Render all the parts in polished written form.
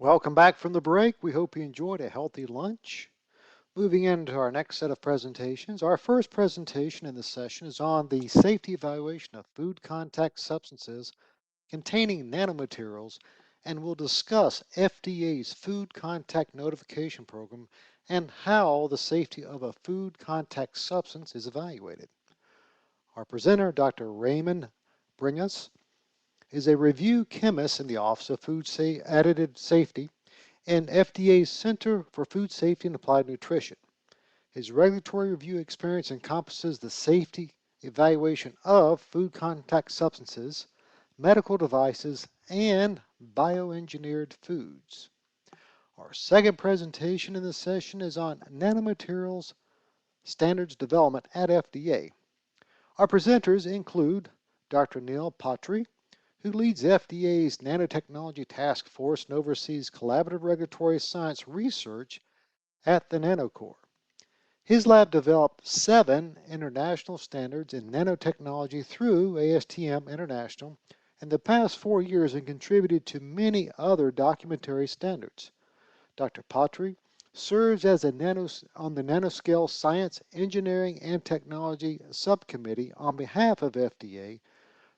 Welcome back from the break. We hope you enjoyed a healthy lunch. Moving into our next set of presentations, our first presentation in this session is on the safety evaluation of food contact substances containing nanomaterials, and we'll discuss FDA's Food Contact Notification Program and how the safety of a food contact substance is evaluated. Our presenter, Dr. Raymond Brinas, is a review chemist in the Office of Food Additive Safety and FDA's Center for Food Safety and Applied Nutrition. His regulatory review experience encompasses the safety evaluation of food contact substances, medical devices, and bioengineered foods. Our second presentation in this session is on nanomaterials standards development at FDA. Our presenters include Dr. Anil Patri, who leads FDA's Nanotechnology Task Force and oversees collaborative regulatory science research at the Nanocore. His lab developed 7 international standards in nanotechnology through ASTM International in the past 4 years and contributed to many other documentary standards. Dr. Patri serves as on the Nanoscale Science, Engineering, and Technology Subcommittee on behalf of FDA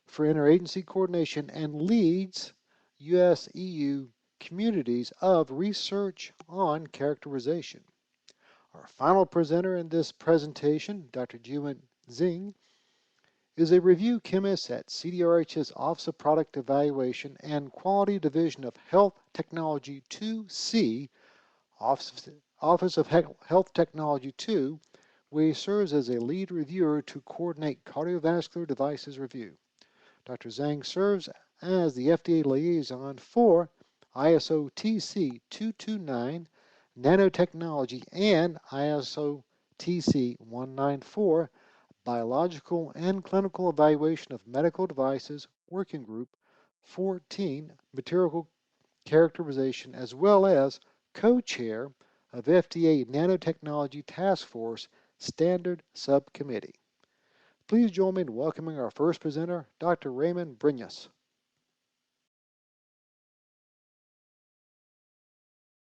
for interagency coordination and leads US-EU communities of research on characterization. Our final presenter in this presentation, Dr. Jiwen Zheng, is a review chemist at CDRH's Office of Product Evaluation and Quality Division of Health Technology 2C, Office of Health Technology 2, where he serves as a lead reviewer to coordinate cardiovascular devices review. Dr. Zheng serves as the FDA liaison for ISO TC 229 nanotechnology and ISO TC 194 biological and clinical evaluation of medical devices working group 14 material characterization, as well as co-chair of FDA Nanotechnology Task Force Standard Subcommittee. Please join me in welcoming our first presenter, Dr. Raymond Brinas.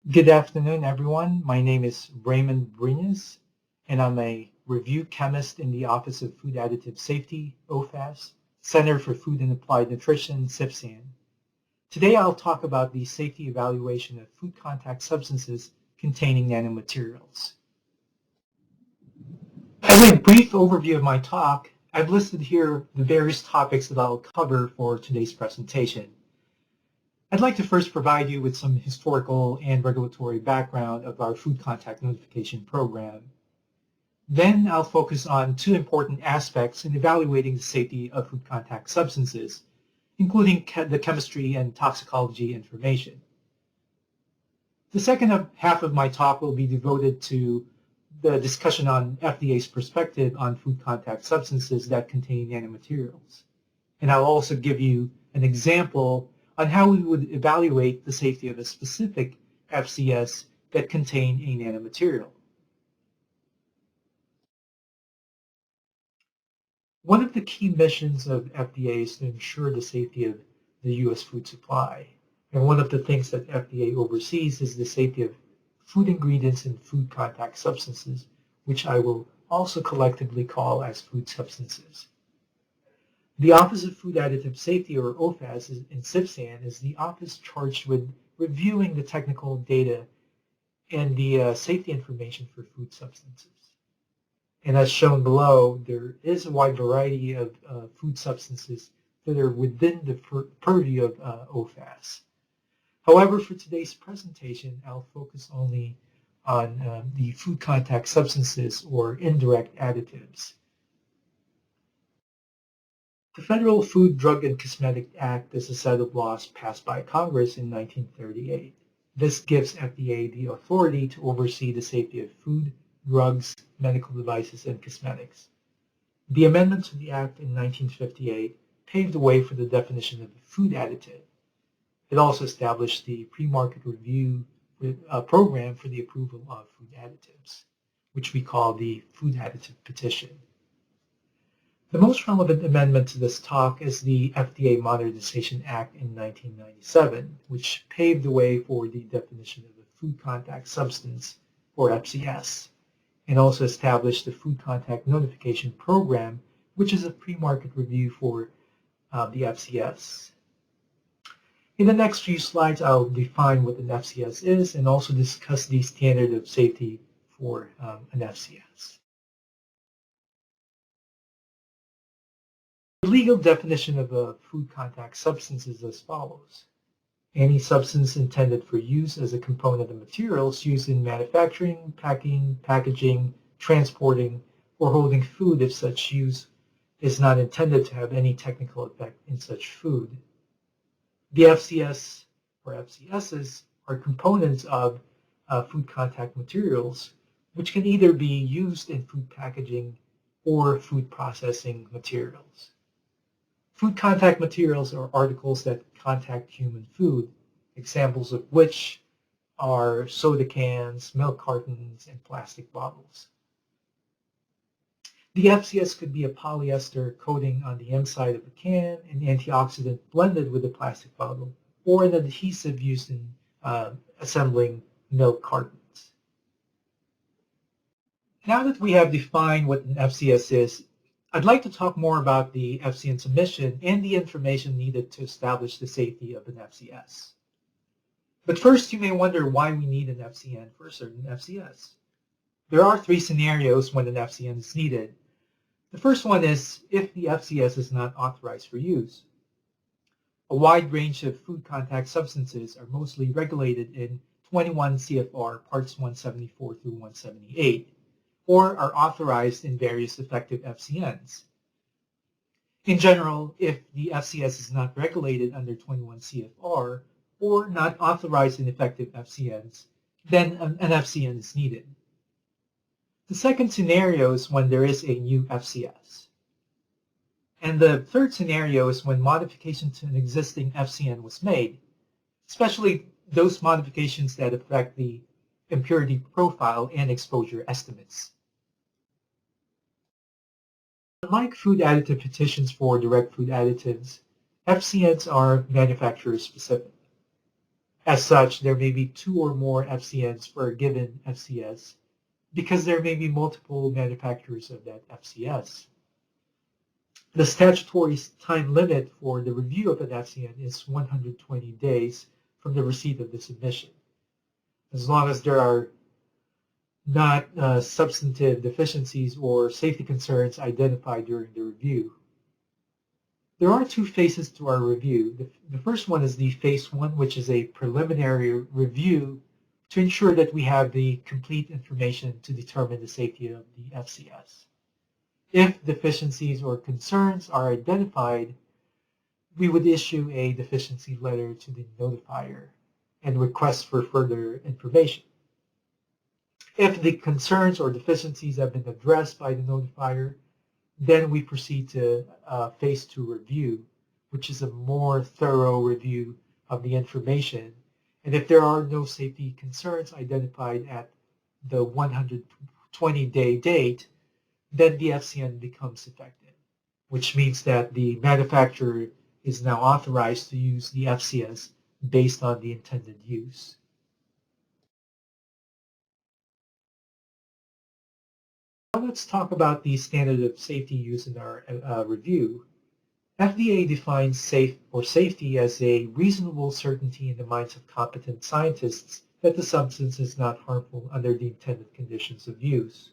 Good afternoon, everyone. My name is Raymond Brinas, and I'm a review chemist in the Office of Food Additive Safety, OFSAN, Center for Food and Applied Nutrition, CFSAN. Today, I'll talk about the safety evaluation of food contact substances containing nanomaterials. As a brief overview of my talk, I've listed here the various topics that I'll cover for today's presentation. I'd like to first provide you with some historical and regulatory background of our food contact notification program. Then I'll focus on 2 important aspects in evaluating the safety of food contact substances, including the chemistry and toxicology information. The second half of my talk will be devoted to the discussion on FDA's perspective on food contact substances that contain nanomaterials. And I'll also give you an example on how we would evaluate the safety of a specific FCS that contain a nanomaterial. One of the key missions of FDA is to ensure the safety of the U.S. food supply. And one of the things that FDA oversees is the safety of food ingredients and food contact substances, which I will also collectively call as food substances. The Office of Food Additive Safety, or OFSAN, in CFSAN is the office charged with reviewing the technical data and the safety information for food substances. And as shown below, there is a wide variety of food substances that are within the purview of OFSAN. However, for today's presentation, I'll focus only on the food contact substances or indirect additives. The Federal Food, Drug, and Cosmetic Act is a set of laws passed by Congress in 1938. This gives FDA the authority to oversee the safety of food, drugs, medical devices, and cosmetics. The amendment to the Act in 1958 paved the way for the definition of a food additive. It also established the pre-market review program for the approval of food additives, which we call the Food Additive Petition. The most relevant amendment to this talk is the FDA Modernization Act in 1997, which paved the way for the definition of a food contact substance, or FCS, and also established the Food Contact Notification Program, which is a pre-market review for the FCS. In the next few slides, I'll define what an FCS is and also discuss the standard of safety for an FCS. The legal definition of a food contact substance is as follows. Any substance intended for use as a component of materials used in manufacturing, packing, packaging, transporting, or holding food if such use is not intended to have any technical effect in such food. The FCS or FCSs are components of food contact materials, which can either be used in food packaging or food processing materials. Food contact materials are articles that contact human food, examples of which are soda cans, milk cartons, and plastic bottles. The FCS could be a polyester coating on the inside of a can, an antioxidant blended with a plastic bottle, or an adhesive used in assembling milk cartons. Now that we have defined what an FCS is, I'd like to talk more about the FCN submission and the information needed to establish the safety of an FCS. But first, you may wonder why we need an FCN for a certain FCS. There are three scenarios when an FCN is needed. The first one is if the FCS is not authorized for use. A wide range of food contact substances are mostly regulated in 21 CFR Parts 174 through 178, or are authorized in various effective FCNs. In general, if the FCS is not regulated under 21 CFR or not authorized in effective FCNs, then an FCN is needed. The second scenario is when there is a new FCS. And the third scenario is when modification to an existing FCN was made, especially those modifications that affect the impurity profile and exposure estimates. Unlike food additive petitions for direct food additives, FCNs are manufacturer specific. As such, there may be two or more FCNs for a given FCS because there may be multiple manufacturers of that FCS. The statutory time limit for the review of an FCN is 120 days from the receipt of the submission, as long as there are not substantive deficiencies or safety concerns identified during the review. There are two phases to our review. The first one is the phase one, which is a preliminary review to ensure that we have the complete information to determine the safety of the FCS. If deficiencies or concerns are identified, we would issue a deficiency letter to the notifier and request for further information. If the concerns or deficiencies have been addressed by the notifier, then we proceed to phase two review, which is a more thorough review of the information. And if there are no safety concerns identified at the 120-day date, then the FCN becomes effective, which means that the manufacturer is now authorized to use the FCS based on the intended use. Now let's talk about the standard of safety used in our review. FDA defines safe or safety as a reasonable certainty in the minds of competent scientists that the substance is not harmful under the intended conditions of use.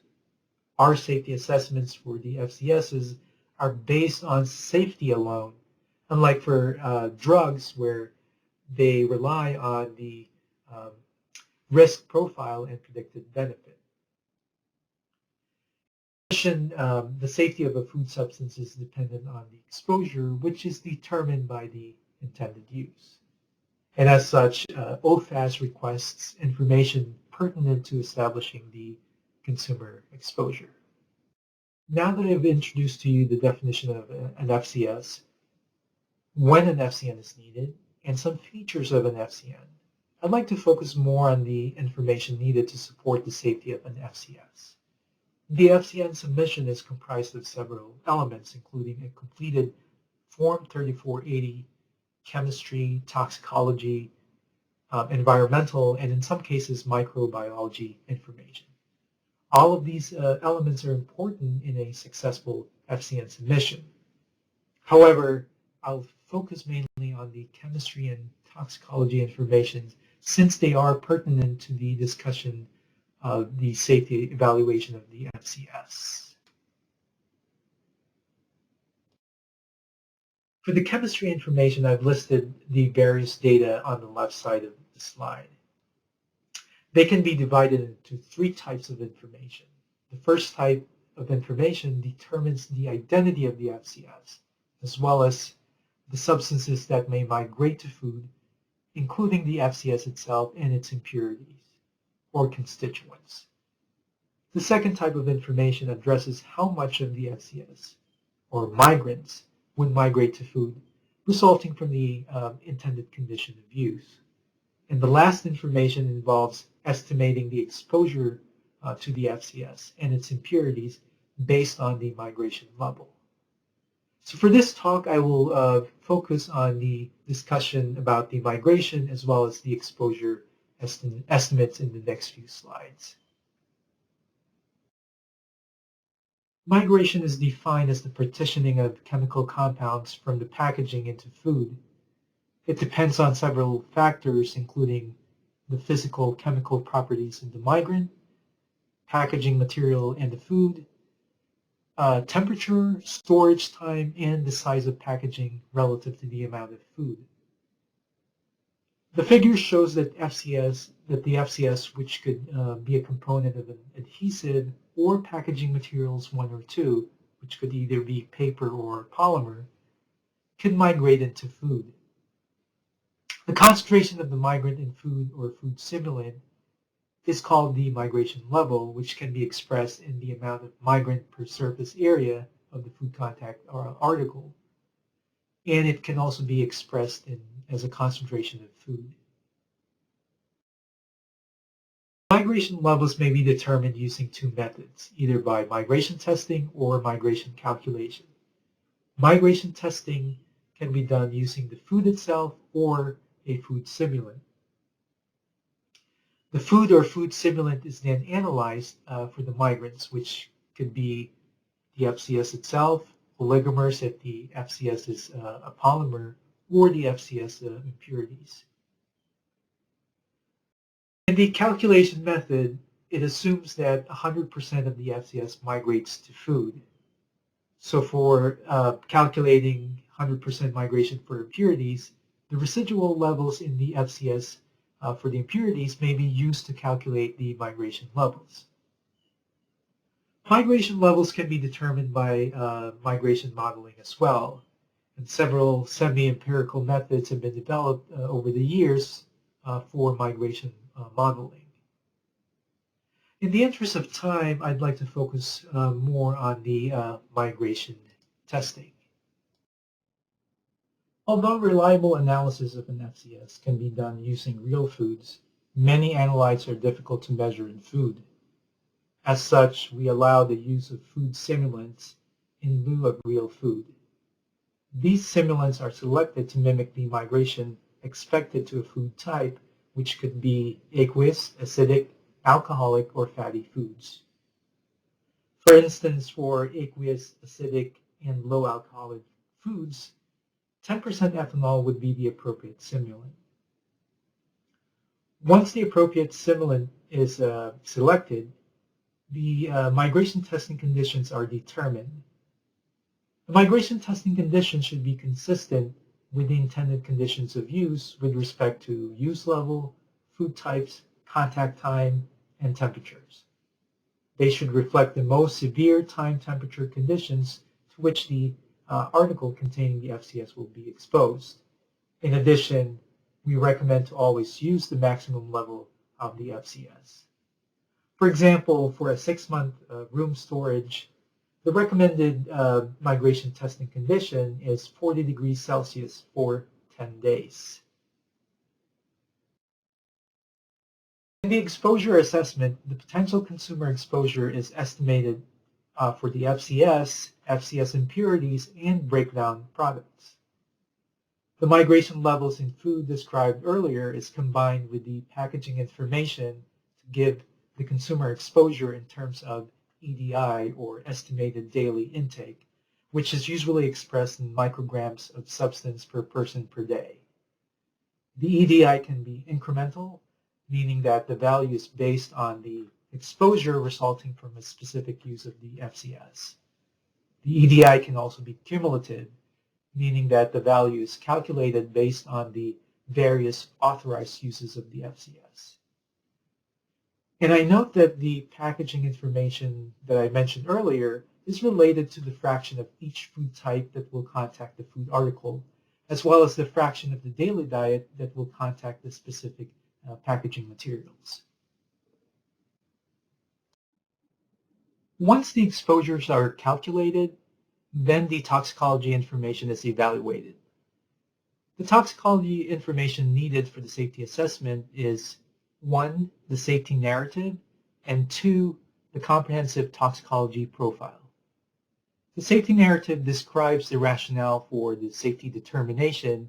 Our safety assessments for the FCSs are based on safety alone, unlike for drugs where they rely on the risk profile and predicted benefit. In addition, the safety of a food substance is dependent on the exposure, which is determined by the intended use. And as such, OFAS requests information pertinent to establishing the consumer exposure. Now that I've introduced to you the definition of an FCS, when an FCN is needed, and some features of an FCN, I'd like to focus more on the information needed to support the safety of an FCS. The FCN submission is comprised of several elements, including a completed Form 3480, chemistry, toxicology, environmental, and in some cases, microbiology information. All of these elements are important in a successful FCN submission. However, I'll focus mainly on the chemistry and toxicology information since they are pertinent to the discussion of the safety evaluation of the FCS. For the chemistry information, I've listed the various data on the left side of the slide. They can be divided into three types of information. The first type of information determines the identity of the FCS, as well as the substances that may migrate to food, including the FCS itself and its impurities or constituents. The second type of information addresses how much of the FCS or migrants would migrate to food resulting from the intended condition of use. And the last information involves estimating the exposure to the FCS and its impurities based on the migration level. So for this talk, I will focus on the discussion about the migration as well as the exposure estimates in the next few slides. Migration is defined as the partitioning of chemical compounds from the packaging into food. It depends on several factors, including the physical chemical properties of the migrant, packaging material and the food, temperature, storage time, and the size of packaging relative to the amount of food. The figure shows that the FCS, which could be a component of an adhesive or packaging materials 1 or 2, which could either be paper or polymer, can migrate into food. The concentration of the migrant in food or food simulant is called the migration level, which can be expressed in the amount of migrant per surface area of the food contact article. And it can also be expressed as a concentration of food. Migration levels may be determined using two methods, either by migration testing or migration calculation. Migration testing can be done using the food itself or a food simulant. The food or food simulant is then analyzed for the migrants, which could be the FCS itself, oligomers if the FCS is a polymer, or the FCS impurities. In the calculation method, it assumes that 100% of the FCS migrates to food. So for calculating 100% migration for impurities, the residual levels in the FCS for the impurities may be used to calculate the migration levels. Migration levels can be determined by migration modeling as well, and several semi-empirical methods have been developed over the years for migration modeling. In the interest of time, I'd like to focus more on the migration testing. Although reliable analysis of an FCS can be done using real foods, many analytes are difficult to measure in food. As such, we allow the use of food simulants in lieu of real food. These simulants are selected to mimic the migration expected to a food type, which could be aqueous, acidic, alcoholic, or fatty foods. For instance, for aqueous, acidic, and low alcoholic foods, 10% ethanol would be the appropriate simulant. Once the appropriate simulant is selected, the migration testing conditions are determined. The migration testing conditions should be consistent with the intended conditions of use with respect to use level, food types, contact time, and temperatures. They should reflect the most severe time temperature conditions to which the article containing the FCS will be exposed. In addition, we recommend to always use the maximum level of the FCS. For example, for a 6-month room storage, the recommended migration testing condition is 40 degrees Celsius for 10 days. In the exposure assessment, the potential consumer exposure is estimated for the FCS, FCS impurities, and breakdown products. The migration levels in food described earlier is combined with the packaging information to give the consumer exposure in terms of EDI, or estimated daily intake, which is usually expressed in micrograms of substance per person per day. The EDI can be incremental, meaning that the value is based on the exposure resulting from a specific use of the FCS. The EDI can also be cumulative, meaning that the value is calculated based on the various authorized uses of the FCS. And I note that the packaging information that I mentioned earlier is related to the fraction of each food type that will contact the food article, as well as the fraction of the daily diet that will contact the specific packaging materials. Once the exposures are calculated, then the toxicology information is evaluated. The toxicology information needed for the safety assessment is 1, the safety narrative, and 2, the comprehensive toxicology profile. The safety narrative describes the rationale for the safety determination,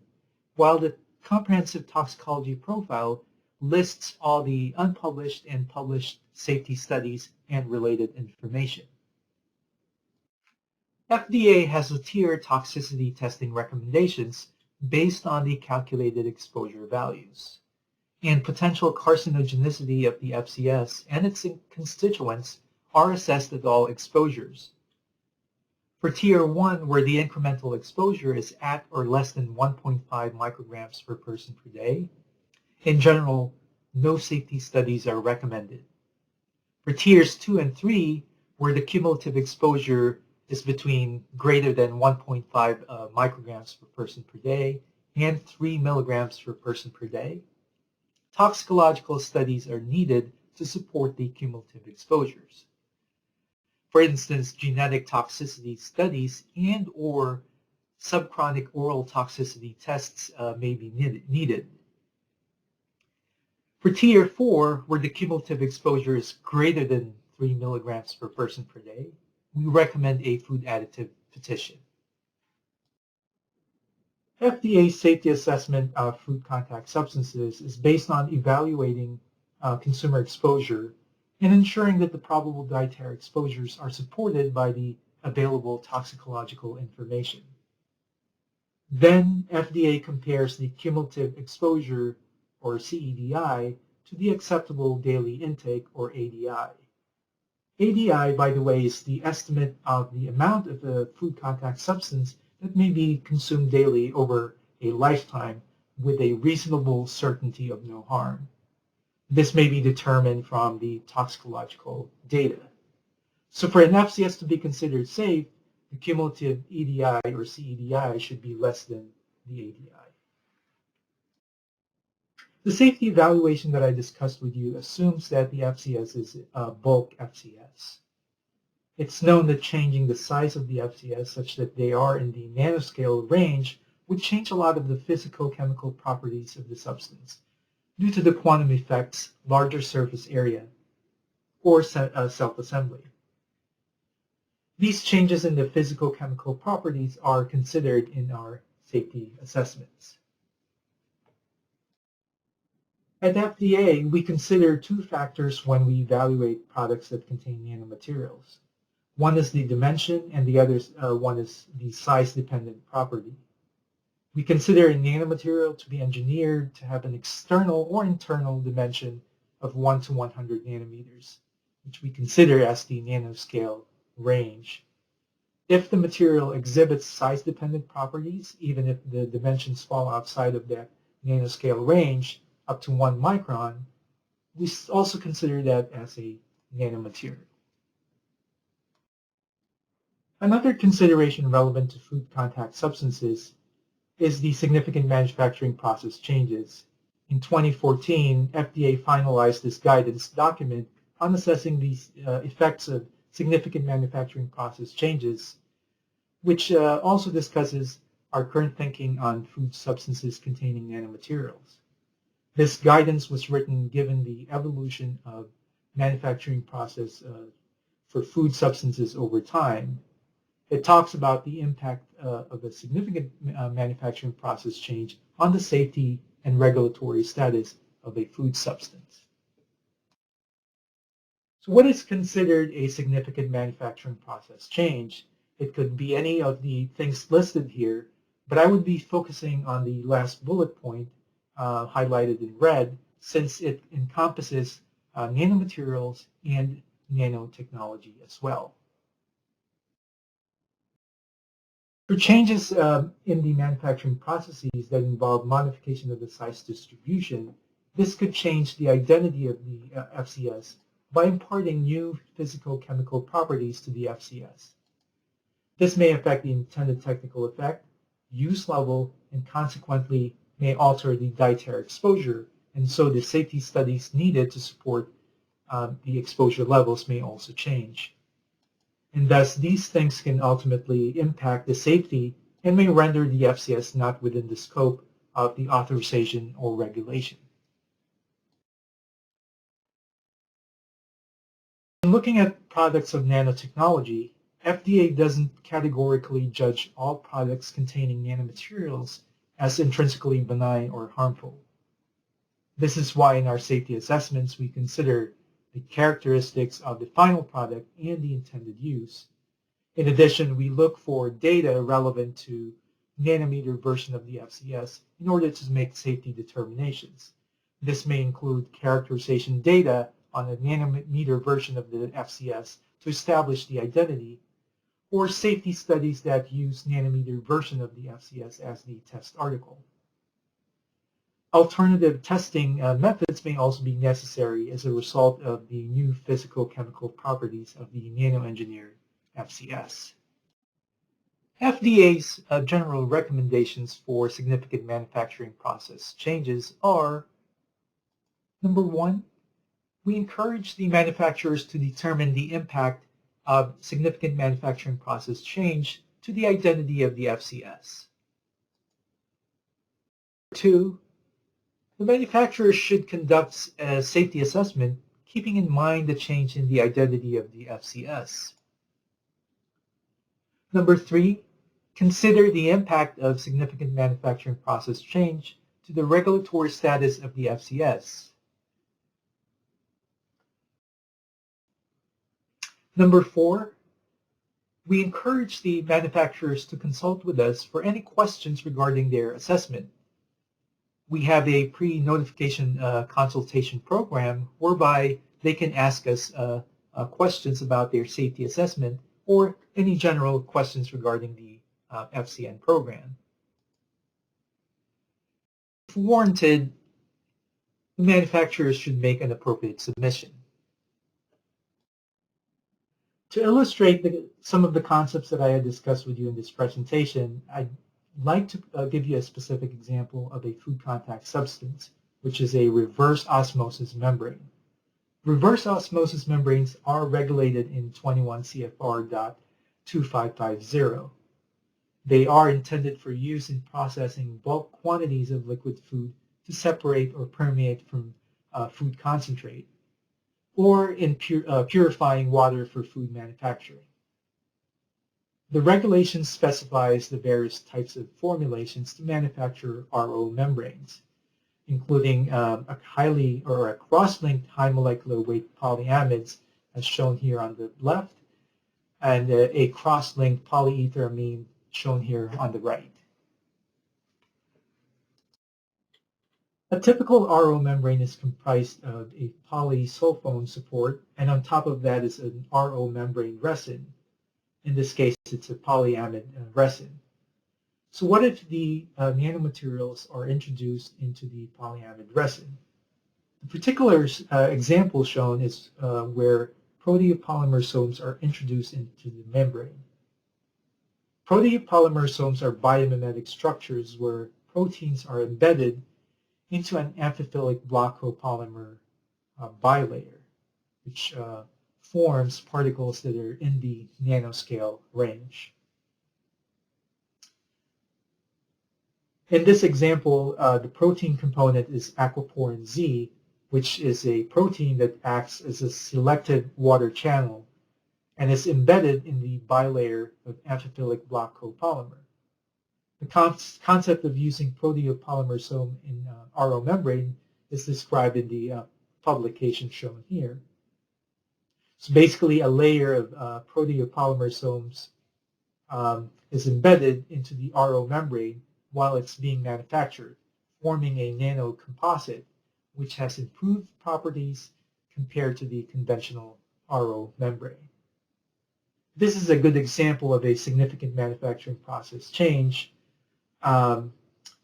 while the comprehensive toxicology profile lists all the unpublished and published safety studies and related information. FDA has a tiered toxicity testing recommendations based on the calculated exposure values, and potential carcinogenicity of the FCS and its constituents are assessed at all exposures. For Tier 1, where the incremental exposure is at or less than 1.5 micrograms per person per day, in general, no safety studies are recommended. For Tiers 2 and 3, where the cumulative exposure is between greater than 1.5 micrograms per person per day and 3 milligrams per person per day, toxicological studies are needed to support the cumulative exposures. For instance, genetic toxicity studies and or subchronic oral toxicity tests may be needed. For Tier 4, where the cumulative exposure is greater than 3 milligrams per person per day, we recommend a food additive petition. FDA's safety assessment of food contact substances is based on evaluating consumer exposure and ensuring that the probable dietary exposures are supported by the available toxicological information. Then FDA compares the cumulative exposure, or CEDI, to the acceptable daily intake, or ADI. ADI, by the way, is the estimate of the amount of the food contact substance that may be consumed daily over a lifetime with a reasonable certainty of no harm. This may be determined from the toxicological data. So for an FCS to be considered safe, the cumulative EDI or CEDI should be less than the ADI. The safety evaluation that I discussed with you assumes that the FCS is a bulk FCS. It's known that changing the size of the FCS such that they are in the nanoscale range would change a lot of the physical-chemical properties of the substance due to the quantum effects, larger surface area, or self-assembly. These changes in the physical-chemical properties are considered in our safety assessments. At FDA, we consider two factors when we evaluate products that contain nanomaterials. One is the dimension, and the other one is the size-dependent property. We consider a nanomaterial to be engineered to have an external or internal dimension of 1 to 100 nanometers, which we consider as the nanoscale range. If the material exhibits size-dependent properties, even if the dimensions fall outside of that nanoscale range, up to 1 micron, we also consider that as a nanomaterial. Another consideration relevant to food contact substances is the significant manufacturing process changes. In 2014, FDA finalized this guidance document on assessing the effects of significant manufacturing process changes, which also discusses our current thinking on food substances containing nanomaterials. This guidance was written given the evolution of manufacturing process for food substances over time. It talks about the impact of a significant manufacturing process change on the safety and regulatory status of a food substance. So what is considered a significant manufacturing process change? It could be any of the things listed here, but I would be focusing on the last bullet point highlighted in red, since it encompasses nanomaterials and nanotechnology as well. For changes in the manufacturing processes that involve modification of the size distribution, this could change the identity of the FCS by imparting new physical-chemical properties to the FCS. This may affect the intended technical effect, use level, and consequently may alter the dietary exposure, and so the safety studies needed to support the exposure levels may also change. And thus, these things can ultimately impact the safety and may render the FCS not within the scope of the authorization or regulation. In looking at products of nanotechnology, FDA doesn't categorically judge all products containing nanomaterials as intrinsically benign or harmful. This is why in our safety assessments we consider the characteristics of the final product and the intended use. In addition, we look for data relevant to nanometer version of the FCS in order to make safety determinations. This may include characterization data on a nanometer version of the FCS to establish the identity, or safety studies that use nanometer version of the FCS as the test article. Alternative testing methods may also be necessary as a result of the new physical-chemical properties of the nano-engineered FCS. FDA's general recommendations for significant manufacturing process changes are: number one, we encourage the manufacturers to determine the impact of significant manufacturing process change to the identity of the FCS. Two, the manufacturer should conduct a safety assessment keeping in mind the change in the identity of the FCS. Number three, consider the impact of significant manufacturing process change to the regulatory status of the FCS. Number four, we encourage the manufacturers to consult with us for any questions regarding their assessment. We have a pre-notification consultation program whereby they can ask us questions about their safety assessment or any general questions regarding the FCN program. If warranted, the manufacturers should make an appropriate submission. To illustrate some of the concepts that I had discussed with you in this presentation, I'd like to give you a specific example of a food contact substance, which is a reverse osmosis membrane. Reverse osmosis membranes are regulated in 21 CFR 2550. They are intended for use in processing bulk quantities of liquid food to separate or permeate from food concentrate, or in purifying water for food manufacturing. The regulation specifies the various types of formulations to manufacture RO membranes, including a cross-linked high molecular weight polyamides, as shown here on the left, and a cross-linked polyetheramine, shown here on the right. A typical RO membrane is comprised of a polysulfone support, and on top of that is an RO membrane resin. In this case, it's a polyamide resin. So what if the nanomaterials are introduced into the polyamide resin? The particular example shown is where proteopolymersomes are introduced into the membrane. Proteopolymersomes are biomimetic structures where proteins are embedded into an amphiphilic block copolymer bilayer, which forms particles that are in the nanoscale range. In this example, the protein component is aquaporin Z, which is a protein that acts as a selective water channel and is embedded in the bilayer of amphiphilic block copolymer. The concept of using proteopolymersome in RO membrane is described in the publication shown here. So basically, a layer of proteopolymersomes is embedded into the RO membrane while it's being manufactured, forming a nanocomposite, which has improved properties compared to the conventional RO membrane. This is a good example of a significant manufacturing process change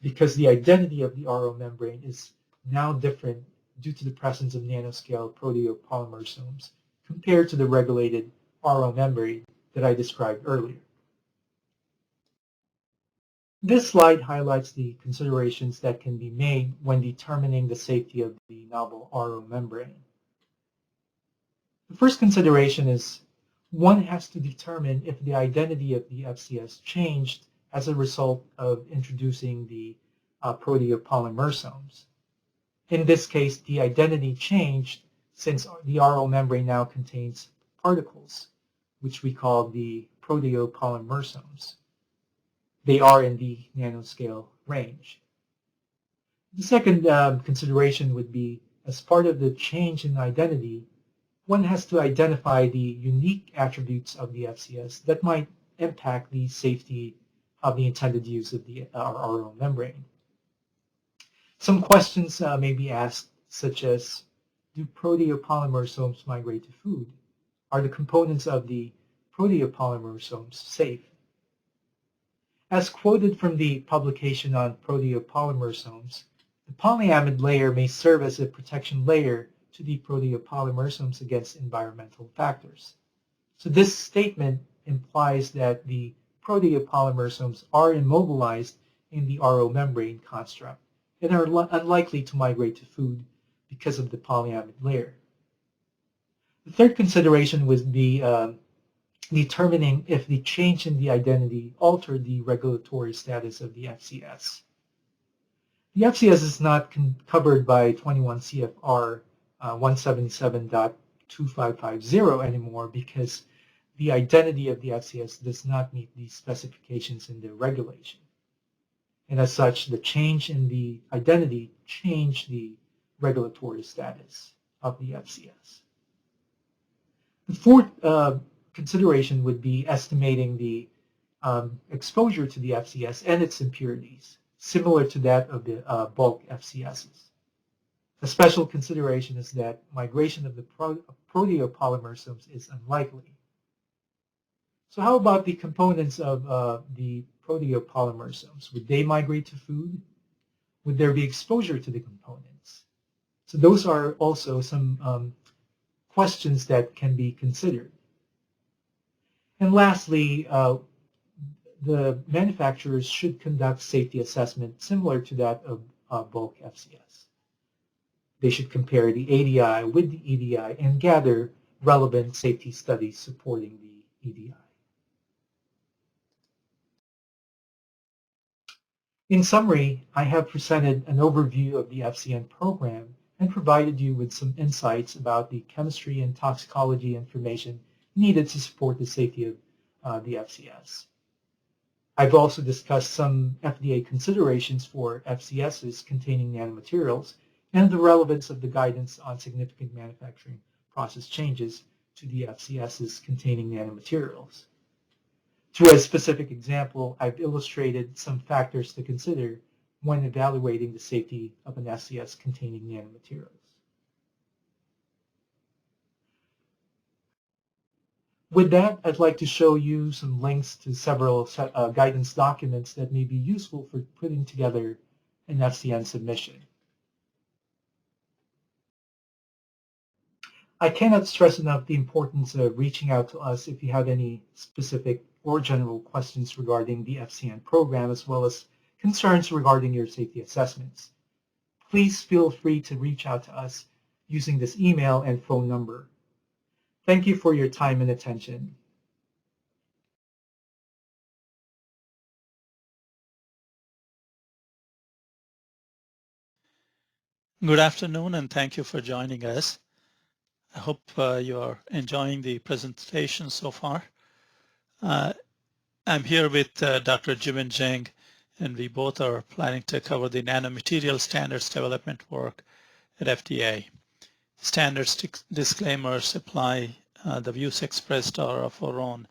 because the identity of the RO membrane is now different due to the presence of nanoscale proteopolymersomes compared to the regulated RO membrane that I described earlier. This slide highlights the considerations that can be made when determining the safety of the novel RO membrane. The first consideration is one has to determine if the identity of the FCS changed as a result of introducing the proteopolymersomes. In this case, the identity changed since the RO membrane now contains particles, which we call the proteopolymersomes. They are in the nanoscale range. The second consideration would be, as part of the change in identity, one has to identify the unique attributes of the FCS that might impact the safety of the intended use of the RO membrane. Some questions may be asked, such as, do proteopolymersomes migrate to food? Are the components of the proteopolymersomes safe? As quoted from the publication on proteopolymersomes, the polyamide layer may serve as a protection layer to the proteopolymersomes against environmental factors. So this statement implies that the proteopolymersomes are immobilized in the RO membrane construct and are unlikely to migrate to food because of the polyamide layer. The third consideration would be determining if the change in the identity altered the regulatory status of the FCS. The FCS is not covered by 21 CFR 177.2550 anymore because the identity of the FCS does not meet the specifications in the regulation. And as such, the change in the identity changed the regulatory status of the FCS. The fourth consideration would be estimating the exposure to the FCS and its impurities, similar to that of the bulk FCSs. A special consideration is that migration of the proteopolymersomes is unlikely. So how about the components of the proteopolymersomes? Would they migrate to food? Would there be exposure to the components? So those are also some questions that can be considered. And lastly, the manufacturers should conduct safety assessment similar to that of bulk FCS. They should compare the ADI with the EDI and gather relevant safety studies supporting the EDI. In summary, I have presented an overview of the FCN program and provided you with some insights about the chemistry and toxicology information needed to support the safety of the FCS. I've also discussed some FDA considerations for FCSs containing nanomaterials and the relevance of the guidance on significant manufacturing process changes to the FCSs containing nanomaterials. Through a specific example, I've illustrated some factors to consider when evaluating the safety of an FCS containing nanomaterials. With that, I'd like to show you some links to several guidance documents that may be useful for putting together an FCN submission. I cannot stress enough the importance of reaching out to us if you have any specific or general questions regarding the FCN program, as well as concerns regarding your safety assessments. Please feel free to reach out to us using this email and phone number. Thank you for your time and attention. Good afternoon, and thank you for joining us. I hope you are enjoying the presentation so far. I'm here with Dr. Jiwen Zheng, and we both are planning to cover the nanomaterial standards development work at FDA. Standards disclaimers apply. The views expressed are of our own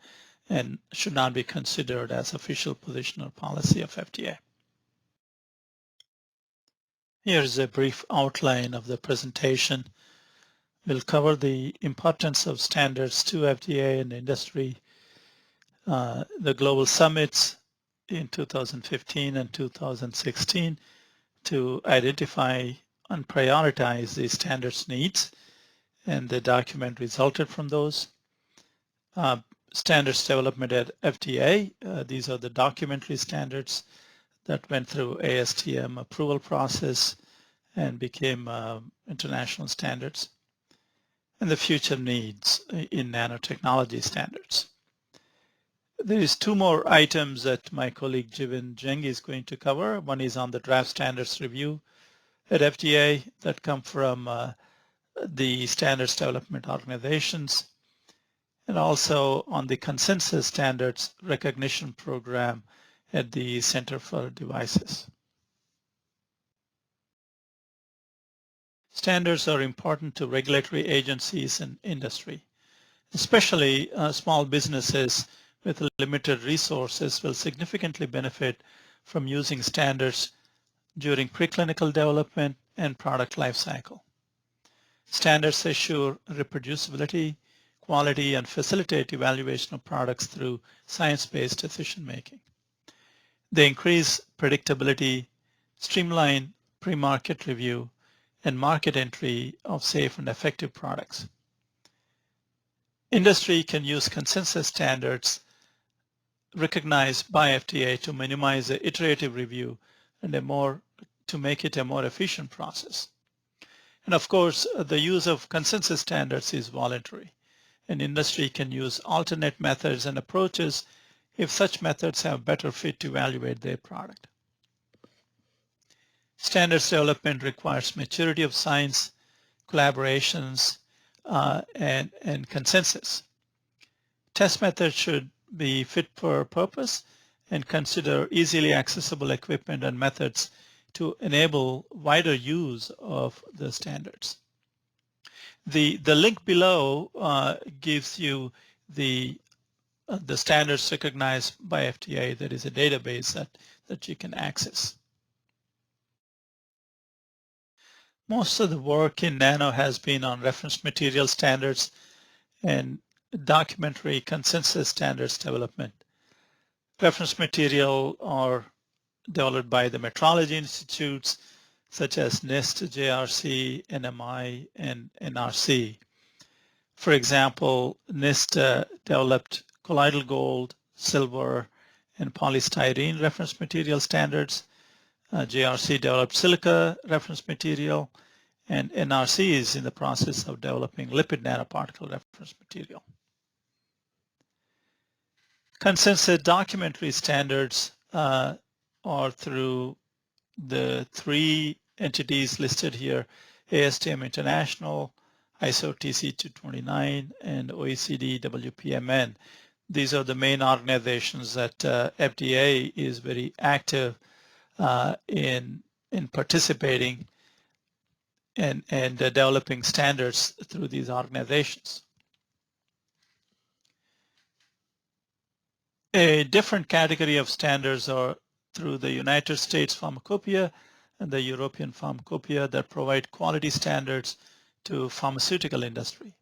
and should not be considered as official position or policy of FDA. Here's a brief outline of the presentation. We'll cover the importance of standards to FDA and industry, the global summits in 2015 and 2016 to identify and prioritize the standards needs, and the document resulted from those. Standards development at FDA, these are the documentary standards that went through ASTM approval process and became international standards, and the future needs in nanotechnology standards. There is two more items that my colleague Jiwen Zheng is going to cover. One is on the draft standards review at FDA that come from the standards development organizations, and also on the consensus standards recognition program at the Center for Devices. Standards are important to regulatory agencies and industry, especially small businesses with limited resources will significantly benefit from using standards during preclinical development and product lifecycle. Standards assure reproducibility, quality, and facilitate evaluation of products through science-based decision-making. They increase predictability, streamline pre-market review, and market entry of safe and effective products. Industry can use consensus standards recognized by FDA to minimize the iterative review and to make it a more efficient process. And of course, the use of consensus standards is voluntary, and industry can use alternate methods and approaches if such methods have better fit to evaluate their product. Standards development requires maturity of science, collaborations, and consensus. Test methods should be fit for purpose and consider easily accessible equipment and methods to enable wider use of the standards. The link below gives you the standards recognized by FDA. There is a database that you can access. Most of the work in Nano has been on reference material standards and documentary consensus standards development. Reference material are developed by the metrology institutes such as NIST, JRC, NMI, and NRC. For example, NIST developed colloidal gold, silver, and polystyrene reference material standards. JRC developed silica reference material, and NRC is in the process of developing lipid nanoparticle reference material. Consensus documentary standards are through the three entities listed here: ASTM International, ISO TC 229, and OECD WPMN. These are the main organizations that FDA is very active in participating and developing standards through these organizations. A different category of standards are through the United States Pharmacopoeia and the European Pharmacopoeia that provide quality standards to pharmaceutical industry.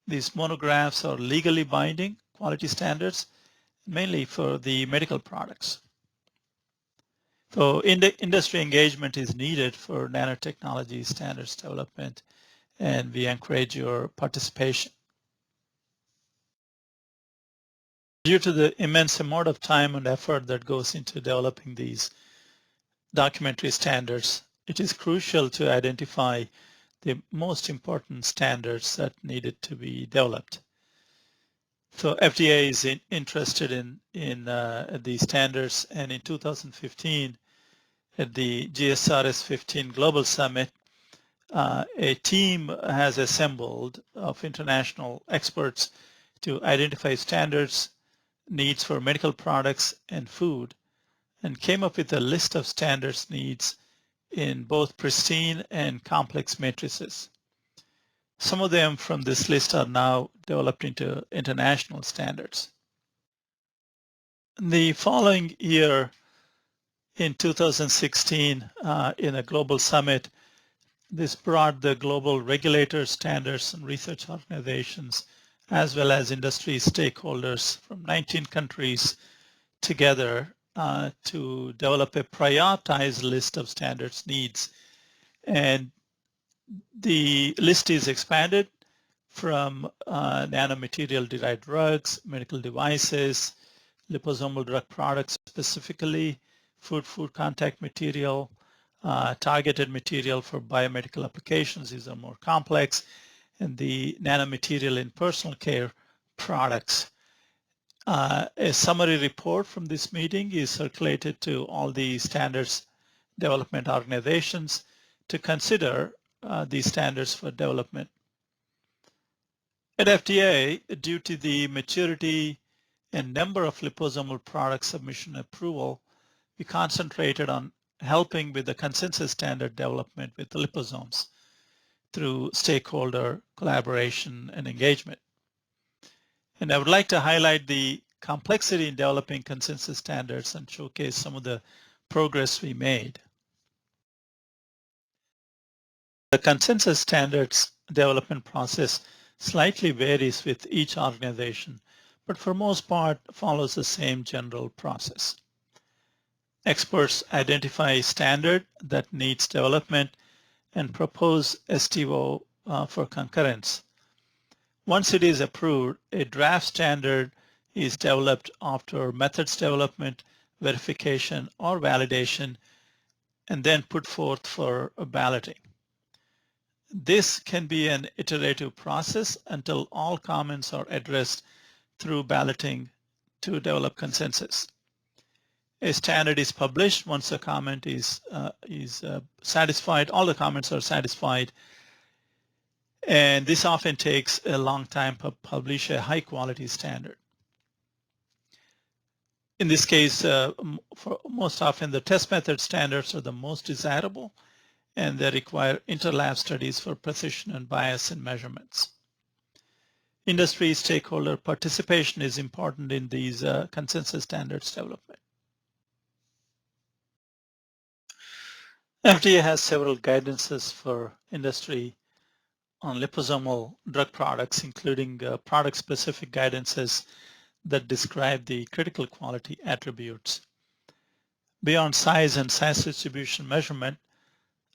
These monographs are legally binding quality standards, mainly for the medical products. So industry engagement is needed for nanotechnology standards development, and we encourage your participation. Due to the immense amount of time and effort that goes into developing these documentary standards, it is crucial to identify the most important standards that needed to be developed. So FDA is interested in these standards, and in 2015 at the GSRS 15 Global Summit, a team has assembled of international experts to identify standards, needs for medical products and food, and came up with a list of standards needs in both pristine and complex matrices. Some of them from this list are now developed into international standards. The following year, in 2016, in a global summit, this brought the global regulators, standards, and research organizations, as well as industry stakeholders from 19 countries together to develop a prioritized list of standards needs. And the list is expanded from nanomaterial-derived drugs, medical devices, liposomal drug products specifically, food contact material, targeted material for biomedical applications. These are more complex, and the nanomaterial in personal care products. A summary report from this meeting is circulated to all the standards development organizations to consider these standards for development. At FDA, due to the maturity and number of liposomal product submission approval, we concentrated on helping with the consensus standard development with the liposomes through stakeholder collaboration and engagement. And I would like to highlight the complexity in developing consensus standards and showcase some of the progress we made. The consensus standards development process slightly varies with each organization, but for most part follows the same general process. Experts identify standard that needs development and propose STO for concurrence. Once it is approved, a draft standard is developed after methods development, verification, or validation, and then put forth for balloting. This can be an iterative process until all comments are addressed through balloting to develop consensus. A standard is published once a comment is satisfied, all the comments are satisfied, and this often takes a long time to publish a high quality standard. In this case, for most often the test method standards are the most desirable, and they require interlab studies for precision and bias in measurements. Industry stakeholder participation is important in these consensus standards development. FDA has several guidances for industry on liposomal drug products, including product-specific guidances that describe the critical quality attributes. Beyond size and size distribution measurement,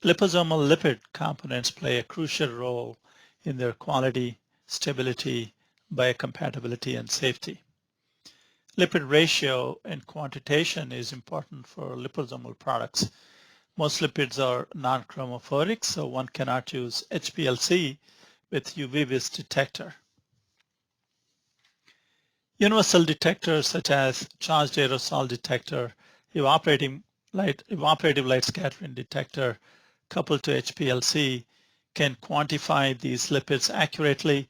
liposomal lipid components play a crucial role in their quality, stability, biocompatibility, and safety. Lipid ratio and quantitation is important for liposomal products. Most lipids are non-chromophoric, so one cannot use HPLC with UV-vis detector. Universal detectors such as charged aerosol detector, evaporative light scattering detector coupled to HPLC can quantify these lipids accurately,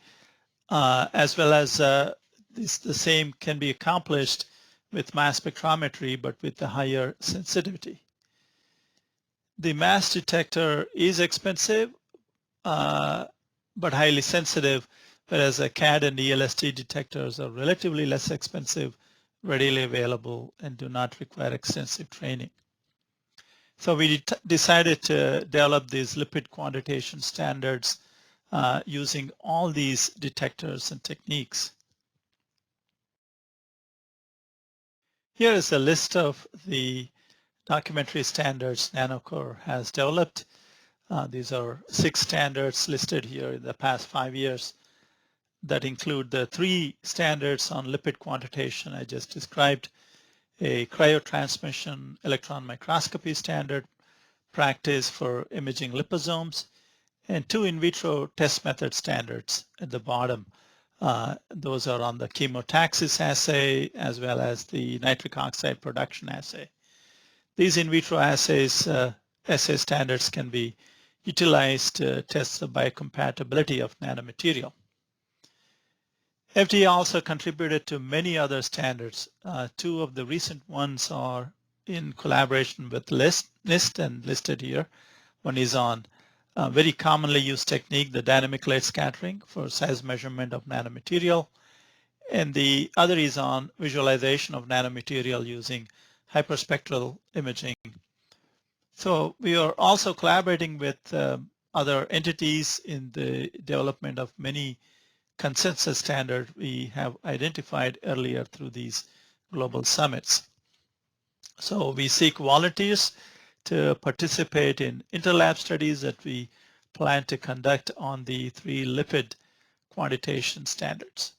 as well as the same can be accomplished with mass spectrometry, but with a higher sensitivity. The mass detector is expensive, but highly sensitive, whereas a CAD and ELST detectors are relatively less expensive, readily available, and do not require extensive training. So we decided to develop these lipid quantitation standards using all these detectors and techniques. Here is a list of the documentary standards Nanocore has developed. These are 6 standards listed here in the past 5 years that include the 3 standards on lipid quantitation I just described, a cryotransmission electron microscopy standard practice for imaging liposomes, and 2 in vitro test method standards at the bottom. Those are on the chemotaxis assay as well as the nitric oxide production assay. These in vitro assay standards can be utilized to test the biocompatibility of nanomaterial. FDA also contributed to many other standards. Two of the recent ones are in collaboration with NIST and listed here. One is on a very commonly used technique, the dynamic light scattering for size measurement of nanomaterial. And the other is on visualization of nanomaterial using hyperspectral imaging. So we are also collaborating with other entities in the development of many consensus standards we have identified earlier through these global summits. So we seek volunteers to participate in interlab studies that we plan to conduct on the 3 lipid quantitation standards.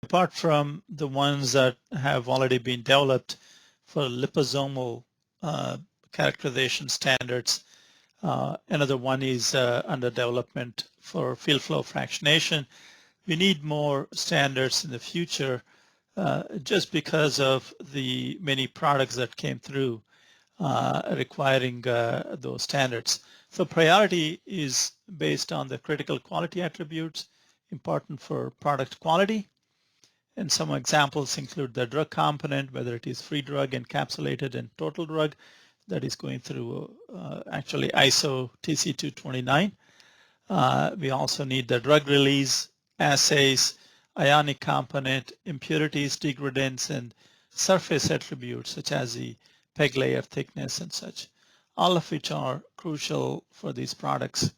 Apart from the ones that have already been developed for liposomal characterization standards, another one is under development for field flow fractionation. We need more standards in the future just because of the many products that came through requiring those standards. So priority is based on the critical quality attributes important for product quality. And some examples include the drug component, whether it is free drug, encapsulated, and total drug that is going through actually ISO TC229. We also need the drug release assays, ionic component, impurities, degradants, and surface attributes such as the peg layer thickness and such, all of which are crucial for these products.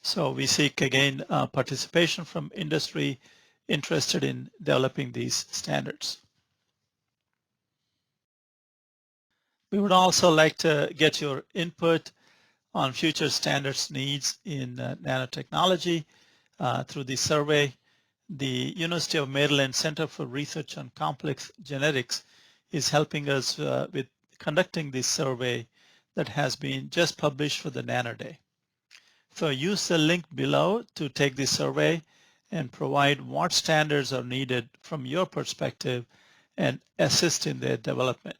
So we seek again participation from industry interested in developing these standards. We would also like to get your input on future standards needs in nanotechnology through the survey. The University of Maryland Center for Research on Complex Genetics is helping us with conducting this survey that has been just published for the NanoDay. So use the link below to take this survey and provide what standards are needed from your perspective and assist in their development.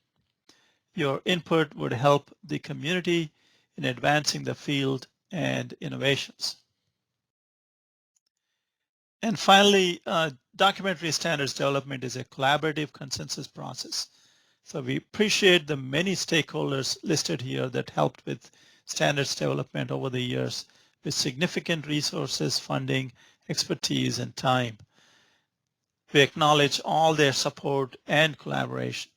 Your input would help the community in advancing the field and innovations. And finally, documentary standards development is a collaborative consensus process. So we appreciate the many stakeholders listed here that helped with standards development over the years with significant resources, funding, expertise, and time. We acknowledge all their support and collaboration.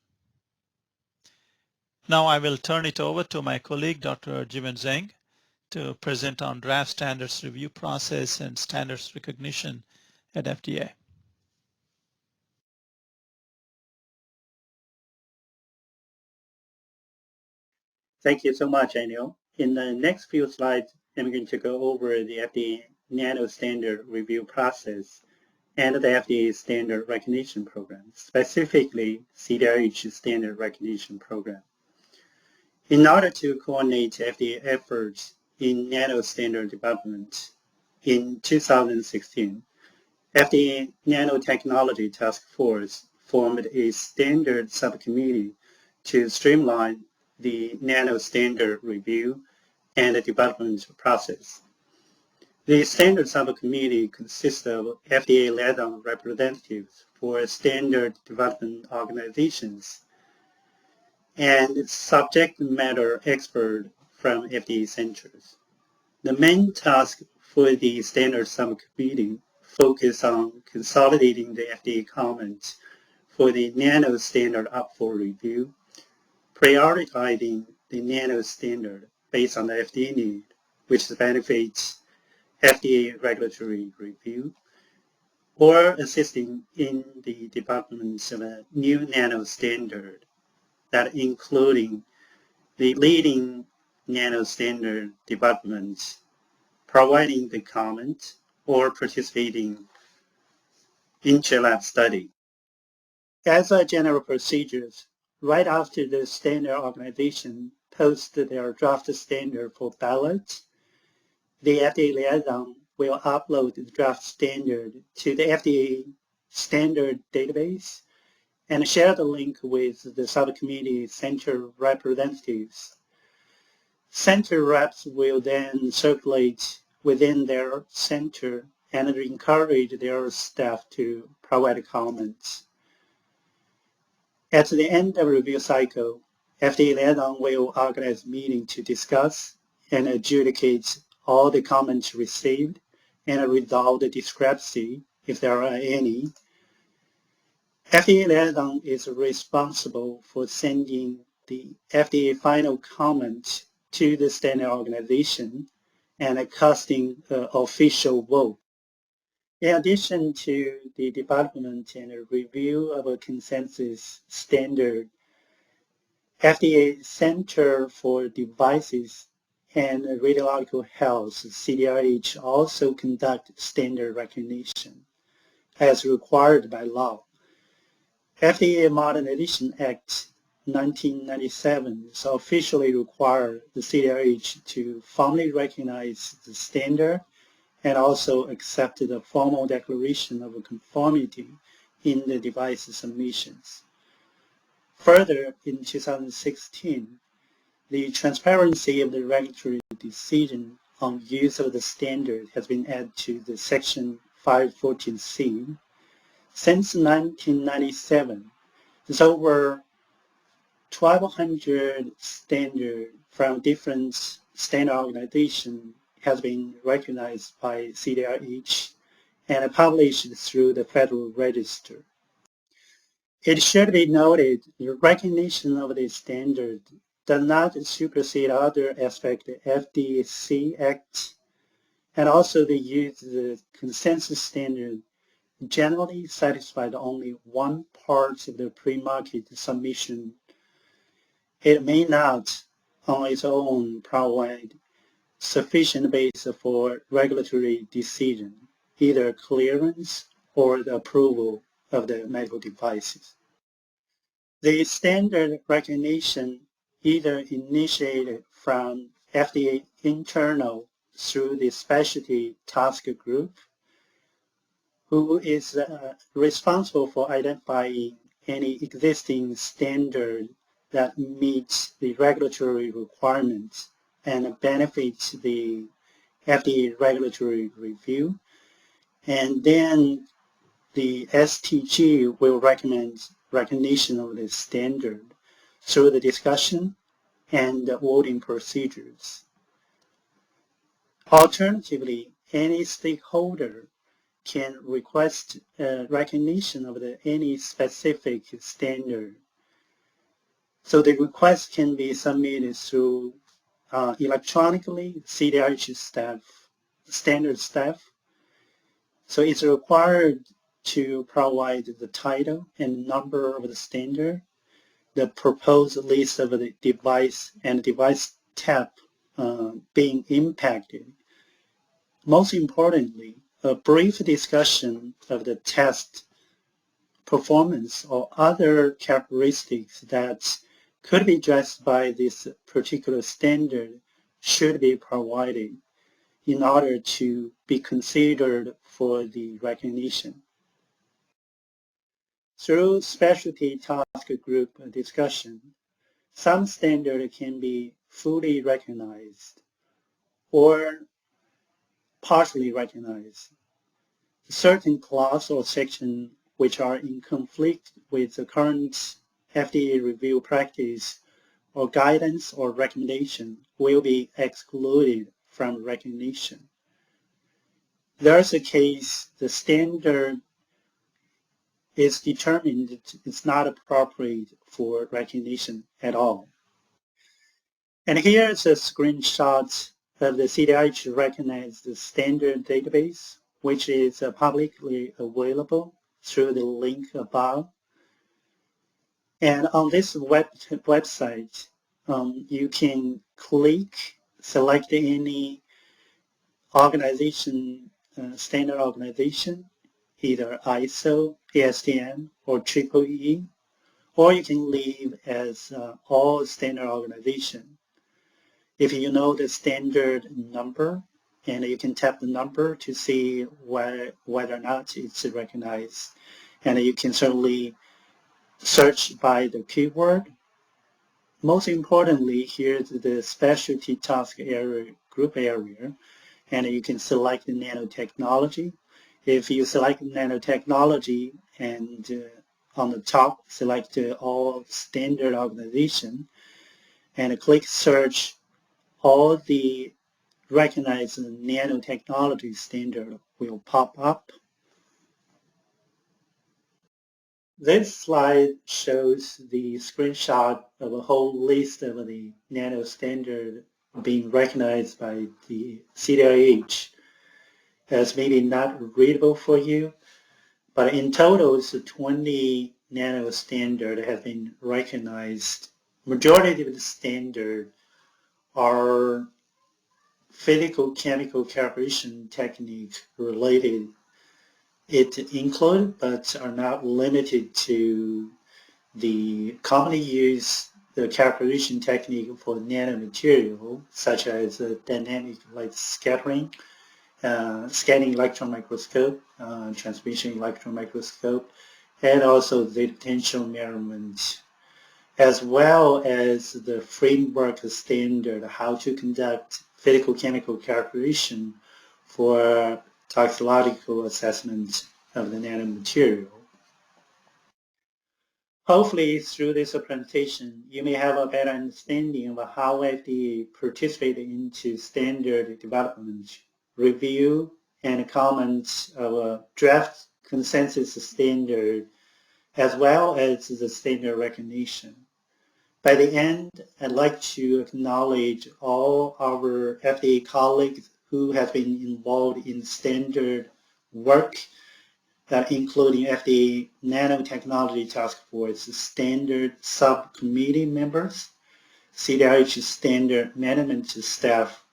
Now I will turn it over to my colleague, Dr. Jiwen Zheng, to present on draft standards review process and standards recognition at FDA. Thank you so much, Anil. In the next few slides, I'm going to go over the FDA Nano Standard Review process and the FDA Standard Recognition Program, specifically CDRH Standard Recognition Program. In order to coordinate FDA efforts in nano standard development, in 2016, FDA Nanotechnology Task Force formed a standard subcommittee to streamline the nano standard review and development process. The standard subcommittee consists of FDA-led representatives for standard development organizations and subject matter experts from FDA centers. The main task for the standard subcommittee focus on consolidating the FDA comments for the nano standard up for review, prioritizing the nano standard based on the FDA need, which benefits FDA regulatory review, or assisting in the development of a new nano standard that including the leading nano standard development, providing the comment, or participating in lab study. As a general procedures, right after the standard organization posts their draft standard for ballot, the FDA liaison will upload the draft standard to the FDA standard database and share the link with the subcommittee center representatives. Center reps will then circulate within their center and encourage their staff to provide comments. At the end of the review cycle, FDA liaison will organize a meeting to discuss and adjudicate all the comments received and resolve the discrepancy if there are any. FDA liaison is responsible for sending the FDA final comment to the standard organization and casting an official vote. In addition to the development and review of a consensus standard, FDA Center for Devices and Radiological Health, CDRH, also conduct standard recognition as required by law. FDA Modernization Act 1997 officially requires the CDRH to formally recognize the standard and also accept the formal declaration of conformity in the device submissions. Further, in 2016, the transparency of the regulatory decision on use of the standard has been added to the Section 514C. Since 1997, there's over 1,200 standards from different standard organizations has been recognized by CDRH and published through the Federal Register. It should be noted the recognition of the standard does not supersede other aspects of the FDC Act, and also the use of the consensus standard generally satisfied only one part of the pre-market submission. It may not on its own provide sufficient base for regulatory decision, either clearance or the approval of the medical devices. The standard recognition either initiated from FDA internal through the specialty task group, who is responsible for identifying any existing standard that meets the regulatory requirements and benefits the FDA regulatory review. And then the STG will recommend recognition of the standard through the discussion and the voting procedures. Alternatively, any stakeholder can request recognition of any specific standard. So the request can be submitted through electronically, CDRH staff, standard staff. So it's required to provide the title and number of the standard, the proposed list of the device and device type being impacted. Most importantly, a brief discussion of the test performance or other characteristics that could be addressed by this particular standard should be provided in order to be considered for the recognition. Through specialty task group discussion, some standard can be fully recognized or partially recognized. Certain clause or section which are in conflict with the current FDA review practice or guidance or recommendation will be excluded from recognition. There's a case the standard is determined it's not appropriate for recognition at all. And here's a screenshot of the CDRH recognized standard database, which is publicly available through the link above. And on this website, you can click, select any organization, standard organization, either ISO, ASTM, or EEE, or you can leave as all standard organization. If you know the standard number, and you can tap the number to see whether or not it's recognized. And you can certainly search by the keyword most importantly, here's the specialty task area, group area, and you can select the nanotechnology. If you select nanotechnology and on the top, select all standard organization and click search, all the recognized nanotechnology standard will pop up. This slide shows the screenshot of a whole list of the nano standard being recognized by the CDRH. As maybe not readable for you, but in total, it's 20 nano standard have been recognized. Majority of the standard are physical chemical calibration technique related. It include, but are not limited to, the commonly used the calibration technique for nanomaterial, such as dynamic light scattering, scanning electron microscope, transmission electron microscope, and also the potential measurement, as well as the framework standard how to conduct physical chemical calculation for toxicological assessment of the nanomaterial. Hopefully, through this presentation, you may have a better understanding of how FDA participated into standard development, review, and comments of a draft consensus standard, as well as the standard recognition. By the end, I'd like to acknowledge all our FDA colleagues who have been involved in standard work, including FDA Nanotechnology Task Force standard subcommittee members, CDRH standard management staff,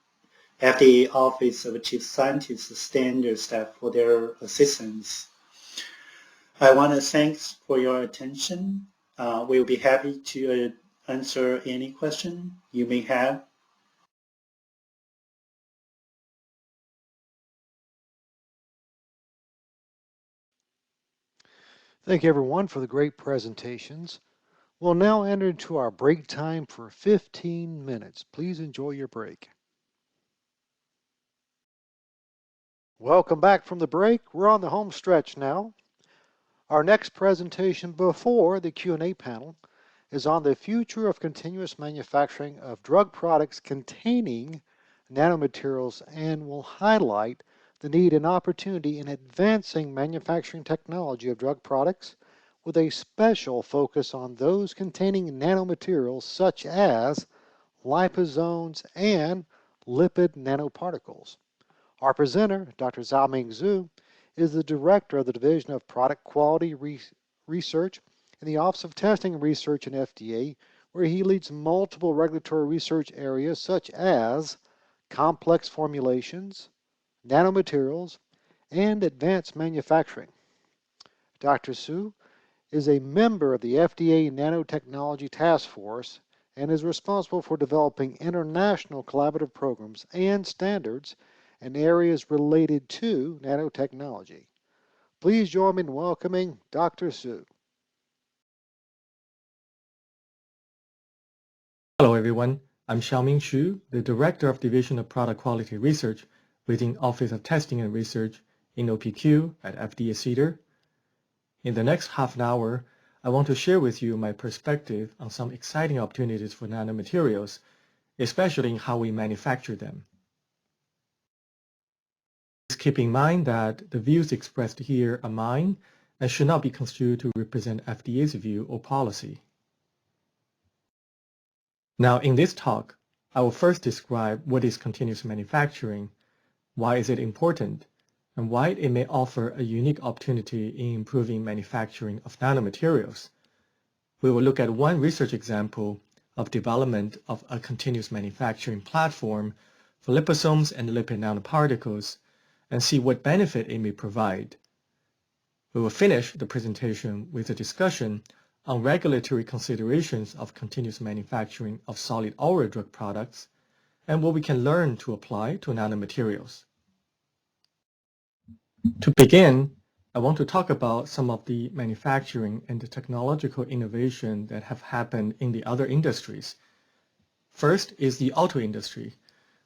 FDA Office of Chief Scientist standard staff for their assistance. I want to thank for your attention. We'll be happy to answer any question you may have. Thank you everyone for the great presentations. We'll now enter into our break time for 15 minutes. Please enjoy your break. Welcome back from the break. We're on the home stretch now. Our next presentation before the Q&A panel is on the future of continuous manufacturing of drug products containing nanomaterials and will highlight the need and opportunity in advancing manufacturing technology of drug products with a special focus on those containing nanomaterials such as liposomes and lipid nanoparticles. Our presenter, Dr. Xiaoming Xu, is the Director of the Division of Product Quality Research in the Office of Testing and Research in FDA, where he leads multiple regulatory research areas such as complex formulations, nanomaterials, and advanced manufacturing. Dr. Xu is a member of the FDA Nanotechnology Task Force and is responsible for developing international collaborative programs and standards in areas related to nanotechnology. Please join me in welcoming Dr. Xu. Hello everyone, I'm Xiaoming Xu, the Director of Division of Product Quality Research within Office of Testing and Research in OPQ at FDA CDER. In the next half an hour, I want to share with you my perspective on some exciting opportunities for nanomaterials, especially in how we manufacture them. Please keep in mind that the views expressed here are mine and should not be construed to represent FDA's view or policy. Now, in this talk, I will first describe what is continuous manufacturing, why is it important, and why it may offer a unique opportunity in improving manufacturing of nanomaterials. We will look at one research example of development of a continuous manufacturing platform for liposomes and lipid nanoparticles and see what benefit it may provide. We will finish the presentation with a discussion on regulatory considerations of continuous manufacturing of solid oral drug products and what we can learn to apply to nanomaterials. To begin, I want to talk about some of the manufacturing and the technological innovation that have happened in the other industries. First is the auto industry.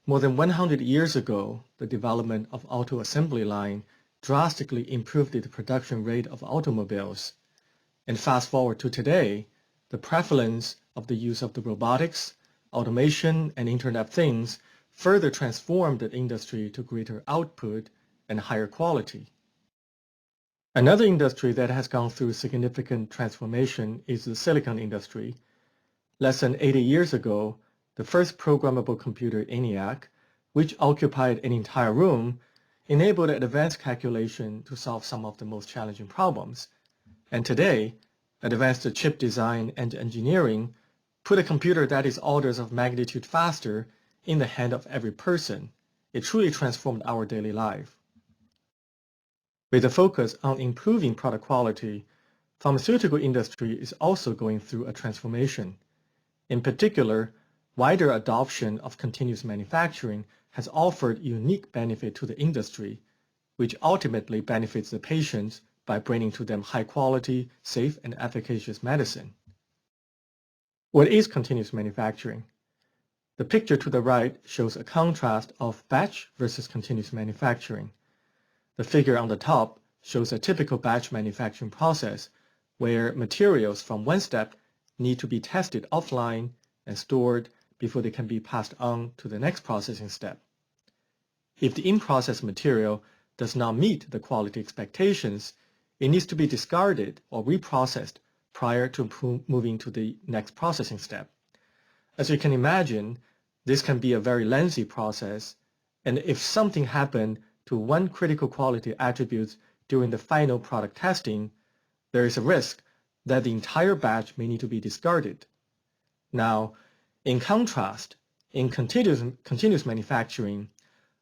More than 100 years ago, the development of auto assembly line drastically improved the production rate of automobiles. And fast forward to today, the prevalence of the use of the robotics, automation, and Internet of Things further transformed the industry to greater output and higher quality. Another industry that has gone through significant transformation is the silicon industry. Less than 80 years ago, the first programmable computer, ENIAC, which occupied an entire room, enabled advanced calculation to solve some of the most challenging problems. And today, advanced chip design and engineering put a computer that is orders of magnitude faster in the hand of every person. It truly transformed our daily life. With a focus on improving product quality, pharmaceutical industry is also going through a transformation. In particular, wider adoption of continuous manufacturing has offered unique benefit to the industry, which ultimately benefits the patients by bringing to them high quality, safe, and efficacious medicine. What is continuous manufacturing? The picture to the right shows a contrast of batch versus continuous manufacturing. The figure on the top shows a typical batch manufacturing process where materials from one step need to be tested offline and stored before they can be passed on to the next processing step. If the in-process material does not meet the quality expectations, it needs to be discarded or reprocessed prior to moving to the next processing step. As you can imagine, this can be a very lengthy process, and if something happened to one critical quality attribute during the final product testing, there is a risk that the entire batch may need to be discarded. Now, in contrast, in continuous manufacturing,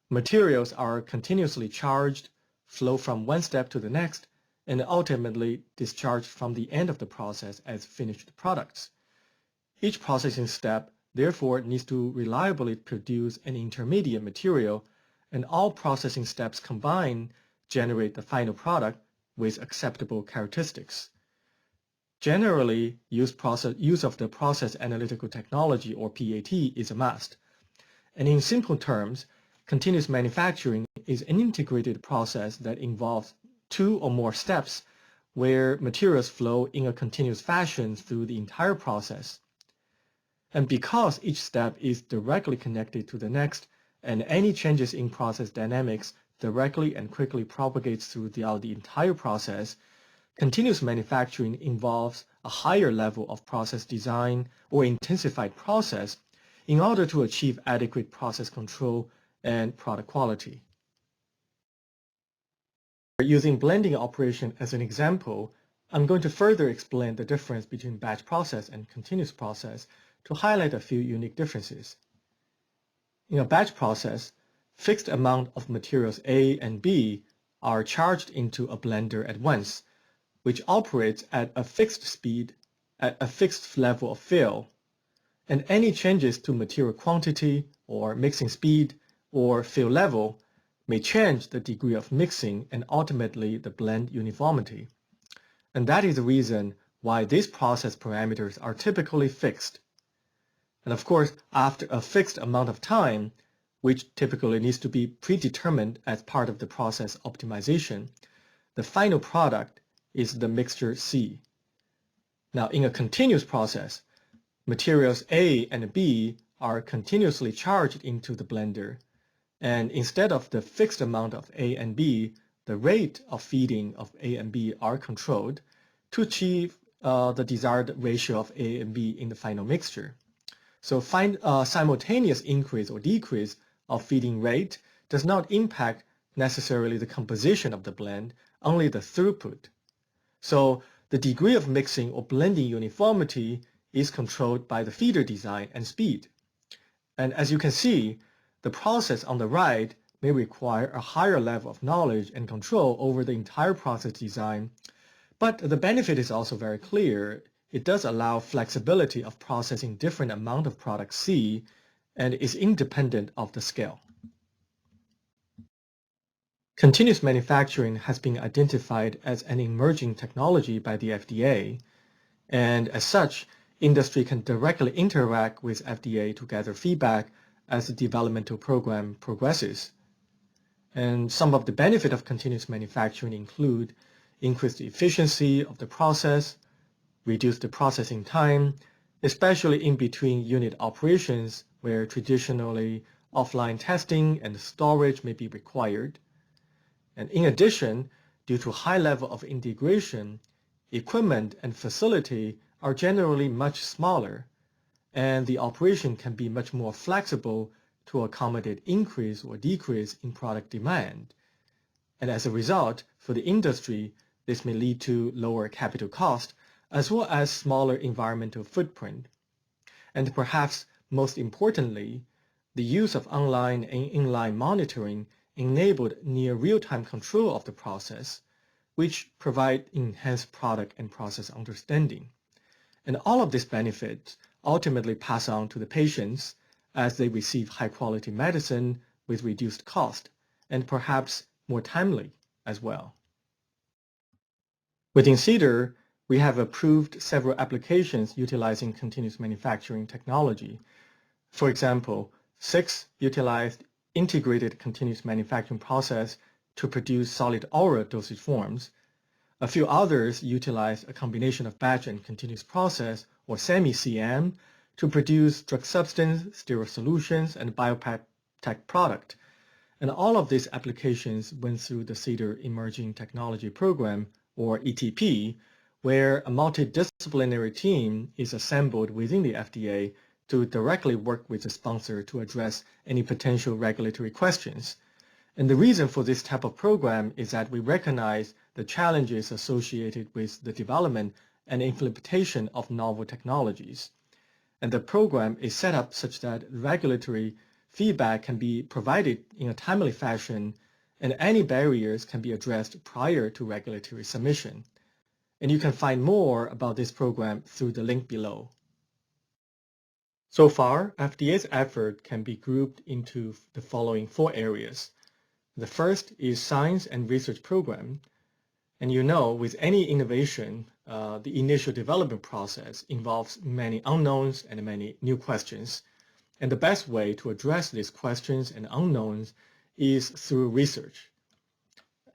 materials are continuously charged, flow from one step to the next, and ultimately discharged from the end of the process as finished products. Each processing step therefore needs to reliably produce an intermediate material, and all processing steps combined generate the final product with acceptable characteristics. Generally, use of the process analytical technology, or PAT, is a must. And in simple terms, continuous manufacturing is an integrated process that involves two or more steps where materials flow in a continuous fashion through the entire process. And because each step is directly connected to the next, and any changes in process dynamics directly and quickly propagates throughout the entire process, continuous manufacturing involves a higher level of process design or intensified process in order to achieve adequate process control and product quality. Using blending operation as an example, I'm going to further explain the difference between batch process and continuous process to highlight a few unique differences. In a batch process, fixed amount of materials A and B are charged into a blender at once, which operates at a fixed speed at a fixed level of fill, and any changes to material quantity or mixing speed or fill level may change the degree of mixing and ultimately the blend uniformity. And that is the reason why these process parameters are typically fixed. And of course, after a fixed amount of time, which typically needs to be predetermined as part of the process optimization, the final product is the mixture C. Now, in a continuous process, materials A and B are continuously charged into the blender, and instead of the fixed amount of A and B, the rate of feeding of A and B are controlled to achieve the desired ratio of A and B in the final mixture. So simultaneous increase or decrease of feeding rate does not impact necessarily the composition of the blend, only the throughput. So the degree of mixing or blending uniformity is controlled by the feeder design and speed. And as you can see, the process on the right may require a higher level of knowledge and control over the entire process design, but the benefit is also very clear. It does allow flexibility of processing different amount of product C and is independent of the scale. Continuous manufacturing has been identified as an emerging technology by the FDA, and as such, industry can directly interact with FDA to gather feedback as the developmental program progresses. And some of the benefits of continuous manufacturing include increased efficiency of the process, reduce the processing time, especially in between unit operations where traditionally offline testing and storage may be required. And in addition, due to high level of integration, equipment and facility are generally much smaller, and the operation can be much more flexible to accommodate increase or decrease in product demand. And as a result, for the industry, this may lead to lower capital cost as well as smaller environmental footprint. And perhaps most importantly, the use of online and inline monitoring enabled near real-time control of the process, which provide enhanced product and process understanding. And all of these benefits ultimately pass on to the patients as they receive high-quality medicine with reduced cost and perhaps more timely as well. Within CDER, we have approved several applications utilizing continuous manufacturing technology. For example, 6 utilized integrated continuous manufacturing process to produce solid oral dosage forms. A few others utilize a combination of batch and continuous process, or semi-CM, to produce drug substance, sterile solutions, and biotech product. And all of these applications went through the CDER Emerging Technology Program, or ETP, where a multidisciplinary team is assembled within the FDA to directly work with the sponsor to address any potential regulatory questions. And the reason for this type of program is that we recognize the challenges associated with the development and implementation of novel technologies. And the program is set up such that regulatory feedback can be provided in a timely fashion, and any barriers can be addressed prior to regulatory submission. And you can find more about this program through the link below. So far, FDA's effort can be grouped into the following 4 areas. The first is science and research program. And you know, with any innovation, the initial development process involves many unknowns and many new questions. And the best way to address these questions and unknowns is through research.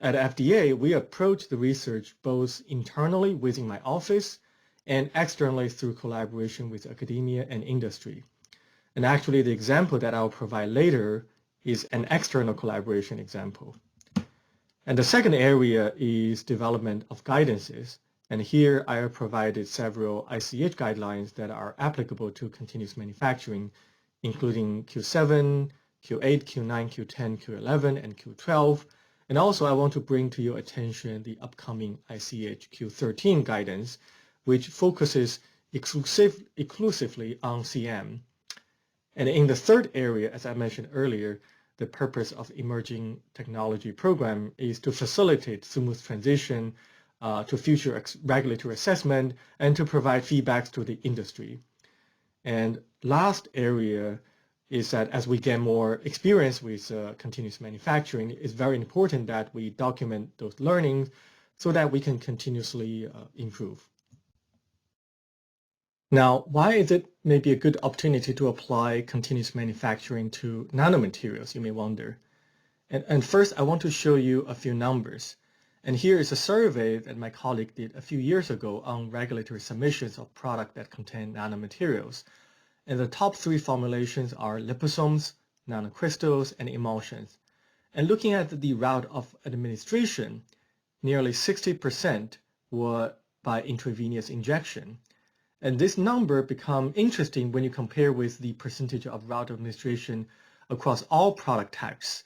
At FDA, we approach the research both internally within my office and externally through collaboration with academia and industry. And actually, the example that I'll provide later is an external collaboration example. And the second area is development of guidances. And here I have provided several ICH guidelines that are applicable to continuous manufacturing, including Q7, Q8, Q9, Q10, Q11, and Q12. And also I want to bring to your attention the upcoming ICH Q13 guidance, which focuses exclusively on CM. And in the third area, as I mentioned earlier, the purpose of Emerging Technology Program is to facilitate smooth transition to future regulatory assessment and to provide feedbacks to the industry. And last area is that as we get more experience with continuous manufacturing, it's very important that we document those learnings so that we can continuously improve. Now, why is it maybe a good opportunity to apply continuous manufacturing to nanomaterials, you may wonder. And first, I want to show you a few numbers. And here is a survey that my colleague did a few years ago on regulatory submissions of products that contain nanomaterials. And the top 3 formulations are liposomes, nanocrystals, and emulsions. And looking at the route of administration, nearly 60% were by intravenous injection. And this number becomes interesting when you compare with the percentage of route of administration across all product types,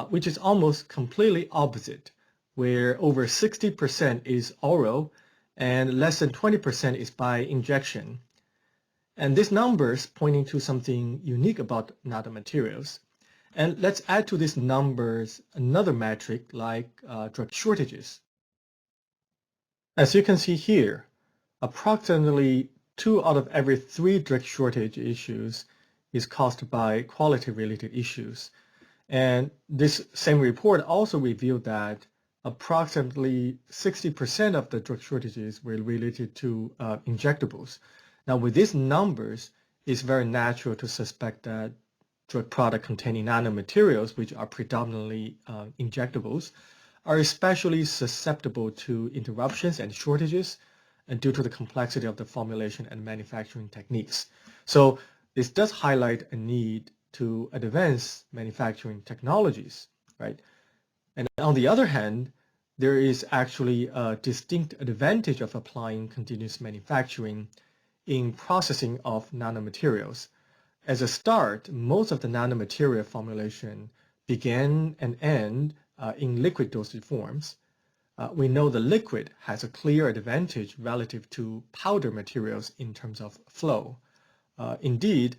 which is almost completely opposite, where over 60% is oral and less than 20% is by injection. And these numbers pointing to something unique about nanomaterials. And let's add to these numbers another metric like drug shortages. As you can see here, approximately 2 out of every 3 drug shortage issues is caused by quality-related issues. And this same report also revealed that approximately 60% of the drug shortages were related to injectables. Now, with these numbers, it's very natural to suspect that drug product containing nanomaterials, which are predominantly injectables, are especially susceptible to interruptions and shortages due to the complexity of the formulation and manufacturing techniques. So this does highlight a need to advance manufacturing technologies, right? And on the other hand, there is actually a distinct advantage of applying continuous manufacturing in processing of nanomaterials. As a start, most of the nanomaterial formulation begin and end in liquid dosage forms. We know the liquid has a clear advantage relative to powder materials in terms of flow. Indeed,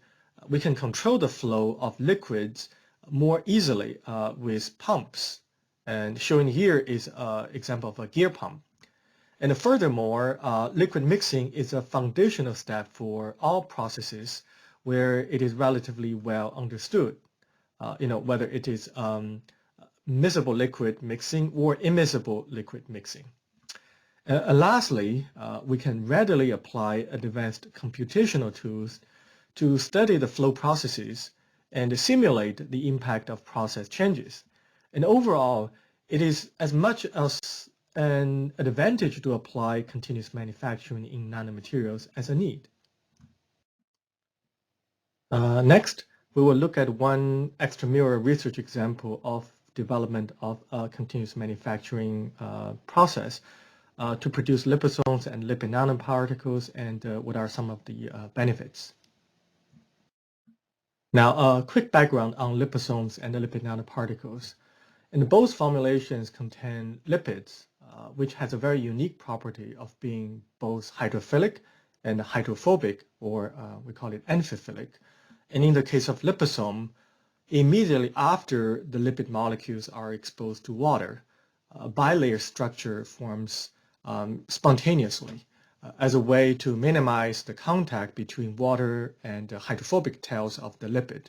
we can control the flow of liquids more easily with pumps. And shown here is an example of a gear pump. And furthermore, liquid mixing is a foundational step for all processes where it is relatively well understood, whether it is miscible liquid mixing or immiscible liquid mixing. Lastly, we can readily apply advanced computational tools to study the flow processes and simulate the impact of process changes. And overall, it is as much as an advantage to apply continuous manufacturing in nanomaterials as a need. Next, we will look at one extramural research example of development of a continuous manufacturing process to produce liposomes and lipid nanoparticles, and what are some of the benefits. Now, a quick background on liposomes and the lipid nanoparticles. And both formulations contain lipids, which has a very unique property of being both hydrophilic and hydrophobic, or we call it amphiphilic. And in the case of liposome, immediately after the lipid molecules are exposed to water, a bilayer structure forms spontaneously as a way to minimize the contact between water and the hydrophobic tails of the lipid.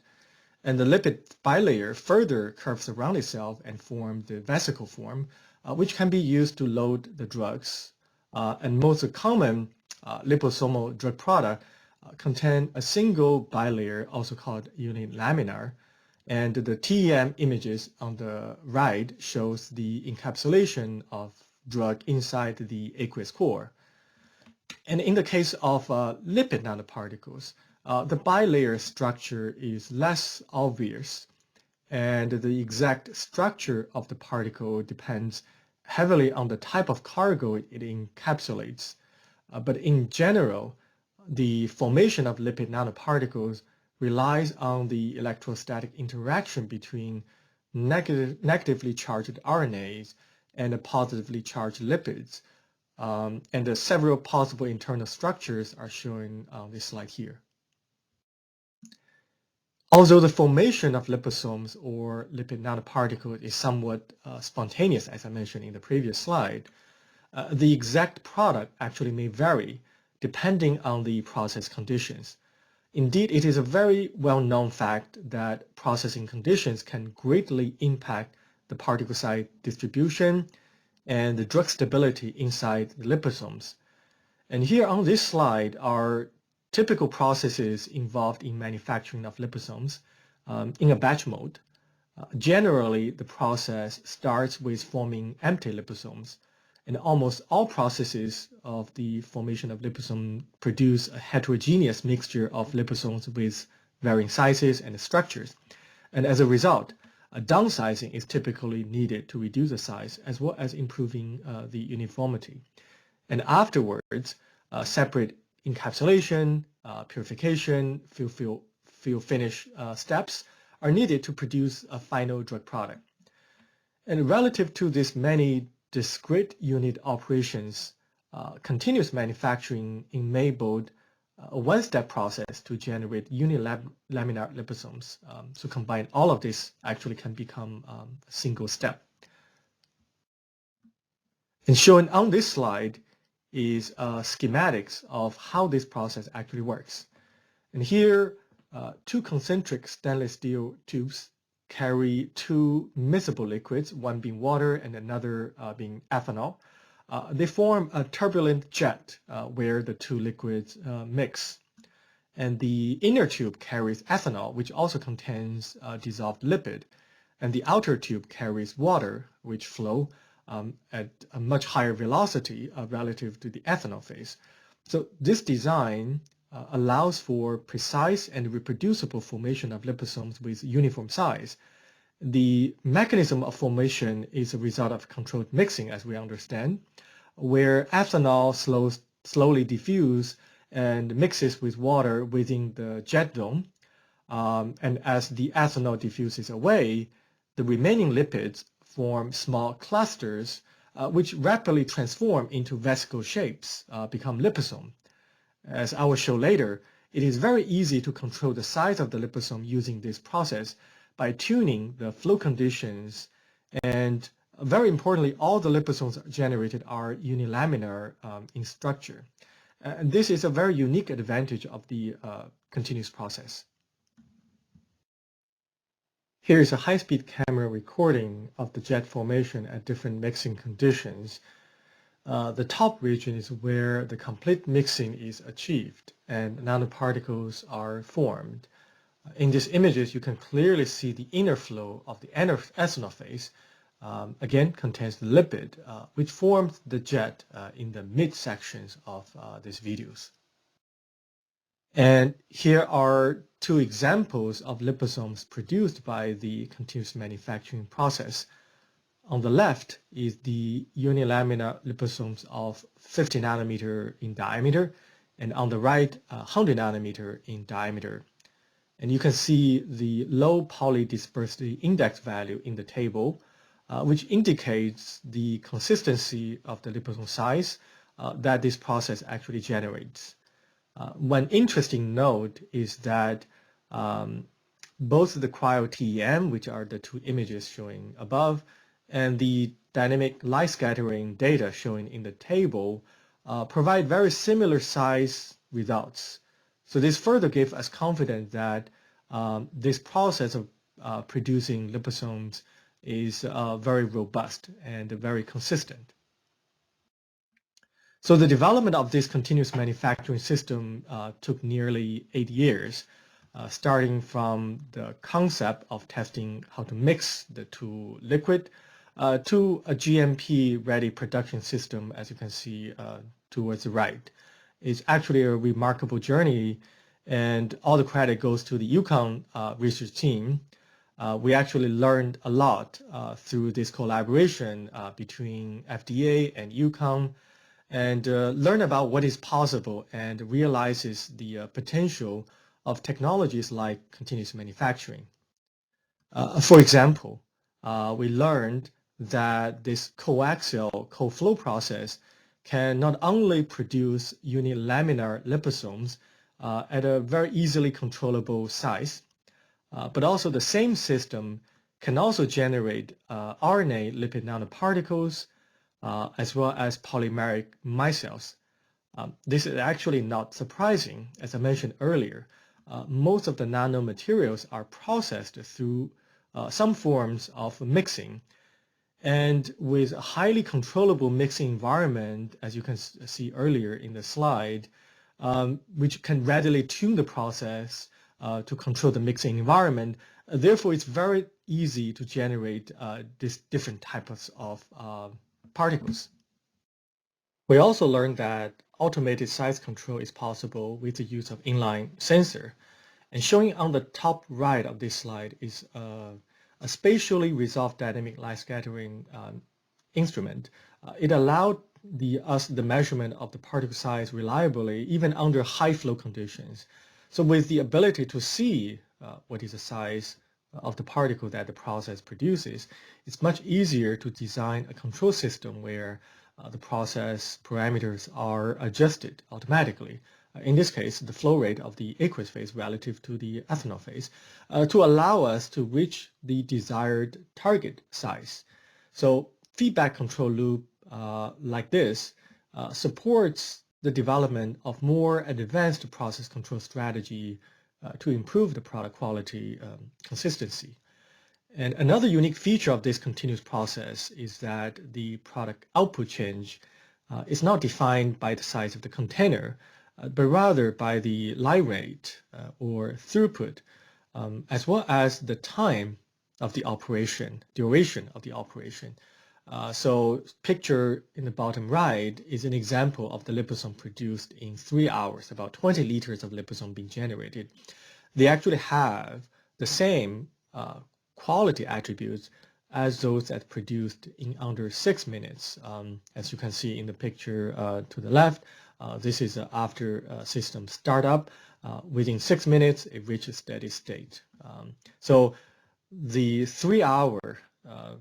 And the lipid bilayer further curves around itself and forms the vesicle form, which can be used to load the drugs. And most common liposomal drug product contain a single bilayer, also called unilaminar. And the TEM images on the right shows the encapsulation of drug inside the aqueous core. And in the case of lipid nanoparticles, the bilayer structure is less obvious, and the exact structure of the particle depends heavily on the type of cargo it encapsulates. But in general, the formation of lipid nanoparticles relies on the electrostatic interaction between negatively charged RNAs and positively charged lipids. And the several possible internal structures are shown on this slide here. Although the formation of liposomes or lipid nanoparticles is somewhat spontaneous, as I mentioned in the previous slide, the exact product actually may vary depending on the process conditions. Indeed, it is a very well-known fact that processing conditions can greatly impact the particle size distribution and the drug stability inside the liposomes. And here on this slide are typical processes involved in manufacturing of liposomes in a batch mode. Generally, the process starts with forming empty liposomes, and almost all processes of the formation of liposome produce a heterogeneous mixture of liposomes with varying sizes and structures. And as a result, a downsizing is typically needed to reduce the size as well as improving the uniformity. And afterwards, separate encapsulation, purification, fill finish steps are needed to produce a final drug product. And relative to these many discrete unit operations, continuous manufacturing enabled a one-step process to generate unilaminar liposomes. So combine all of this actually can become a single step. And shown on this slide is schematics of how this process actually works. And here, two concentric stainless steel tubes carry two miscible liquids, one being water and another being ethanol. They form a turbulent jet where the two liquids mix. And the inner tube carries ethanol, which also contains dissolved lipid. And the outer tube carries water, which flow at a much higher velocity relative to the ethanol phase. So this design allows for precise and reproducible formation of liposomes with uniform size. The mechanism of formation is a result of controlled mixing, as we understand, where ethanol slowly diffuses and mixes with water within the jet dome. And as the ethanol diffuses away, the remaining lipids form small clusters, which rapidly transform into vesicle shapes, become liposome. As I will show later, it is very easy to control the size of the liposome using this process by tuning the flow conditions. And very importantly, all the liposomes generated are unilaminar in structure. And this is a very unique advantage of the continuous process. Here is a high-speed camera recording of the jet formation at different mixing conditions. The top region is where the complete mixing is achieved and nanoparticles are formed. In these images, you can clearly see the inner flow of the ethanol phase, again, contains the lipid, which forms the jet in the mid-sections of these videos. And here are two examples of liposomes produced by the continuous manufacturing process. On the left is the unilaminar liposomes of 50 nanometer in diameter, and on the right, 100 nanometer in diameter. And you can see the low polydispersity index value in the table, which indicates the consistency of the liposome size that this process actually generates. One interesting note is that both the cryo-TEM, which are the two images showing above, and the dynamic light scattering data shown in the table provide very similar size results. So this further gives us confidence that this process of producing liposomes is very robust and very consistent. So the development of this continuous manufacturing system took nearly 8 years, starting from the concept of testing how to mix the two liquid to a GMP-ready production system, as you can see towards the right. It's actually a remarkable journey, and all the credit goes to the UConn research team. We actually learned a lot through this collaboration between FDA and UConn, and learn about what is possible and realizes the potential of technologies like continuous manufacturing. For example, we learned that this coaxial co-flow process can not only produce unilaminar liposomes at a very easily controllable size, but also the same system can also generate RNA lipid nanoparticles as well as polymeric micelles. This is actually not surprising. As I mentioned earlier, most of the nanomaterials are processed through some forms of mixing. And with a highly controllable mixing environment, as you can see earlier in the slide, which can readily tune the process to control the mixing environment, therefore it's very easy to generate these different types of particles. We also learned that automated size control is possible with the use of inline sensor. And showing on the top right of this slide is a spatially resolved dynamic light scattering instrument. It allowed us the measurement of the particle size reliably, even under high flow conditions. So with the ability to see what is the size of the particle that the process produces, it's much easier to design a control system where the process parameters are adjusted automatically. In this case, the flow rate of the aqueous phase relative to the ethanol phase, to allow us to reach the desired target size. So feedback control loop like this supports the development of more advanced process control strategy to improve the product quality consistency. And another unique feature of this continuous process is that the product output change is not defined by the size of the container, but rather by the line rate or throughput, as well as the time of the operation, duration of the operation. So picture in the bottom right is an example of the liposome produced in 3 hours, about 20 liters of liposome being generated. They actually have the same quality attributes as those that produced in under 6 minutes. As you can see in the picture to the left, this is after system startup. Within 6 minutes, it reaches steady state. So the 3-hour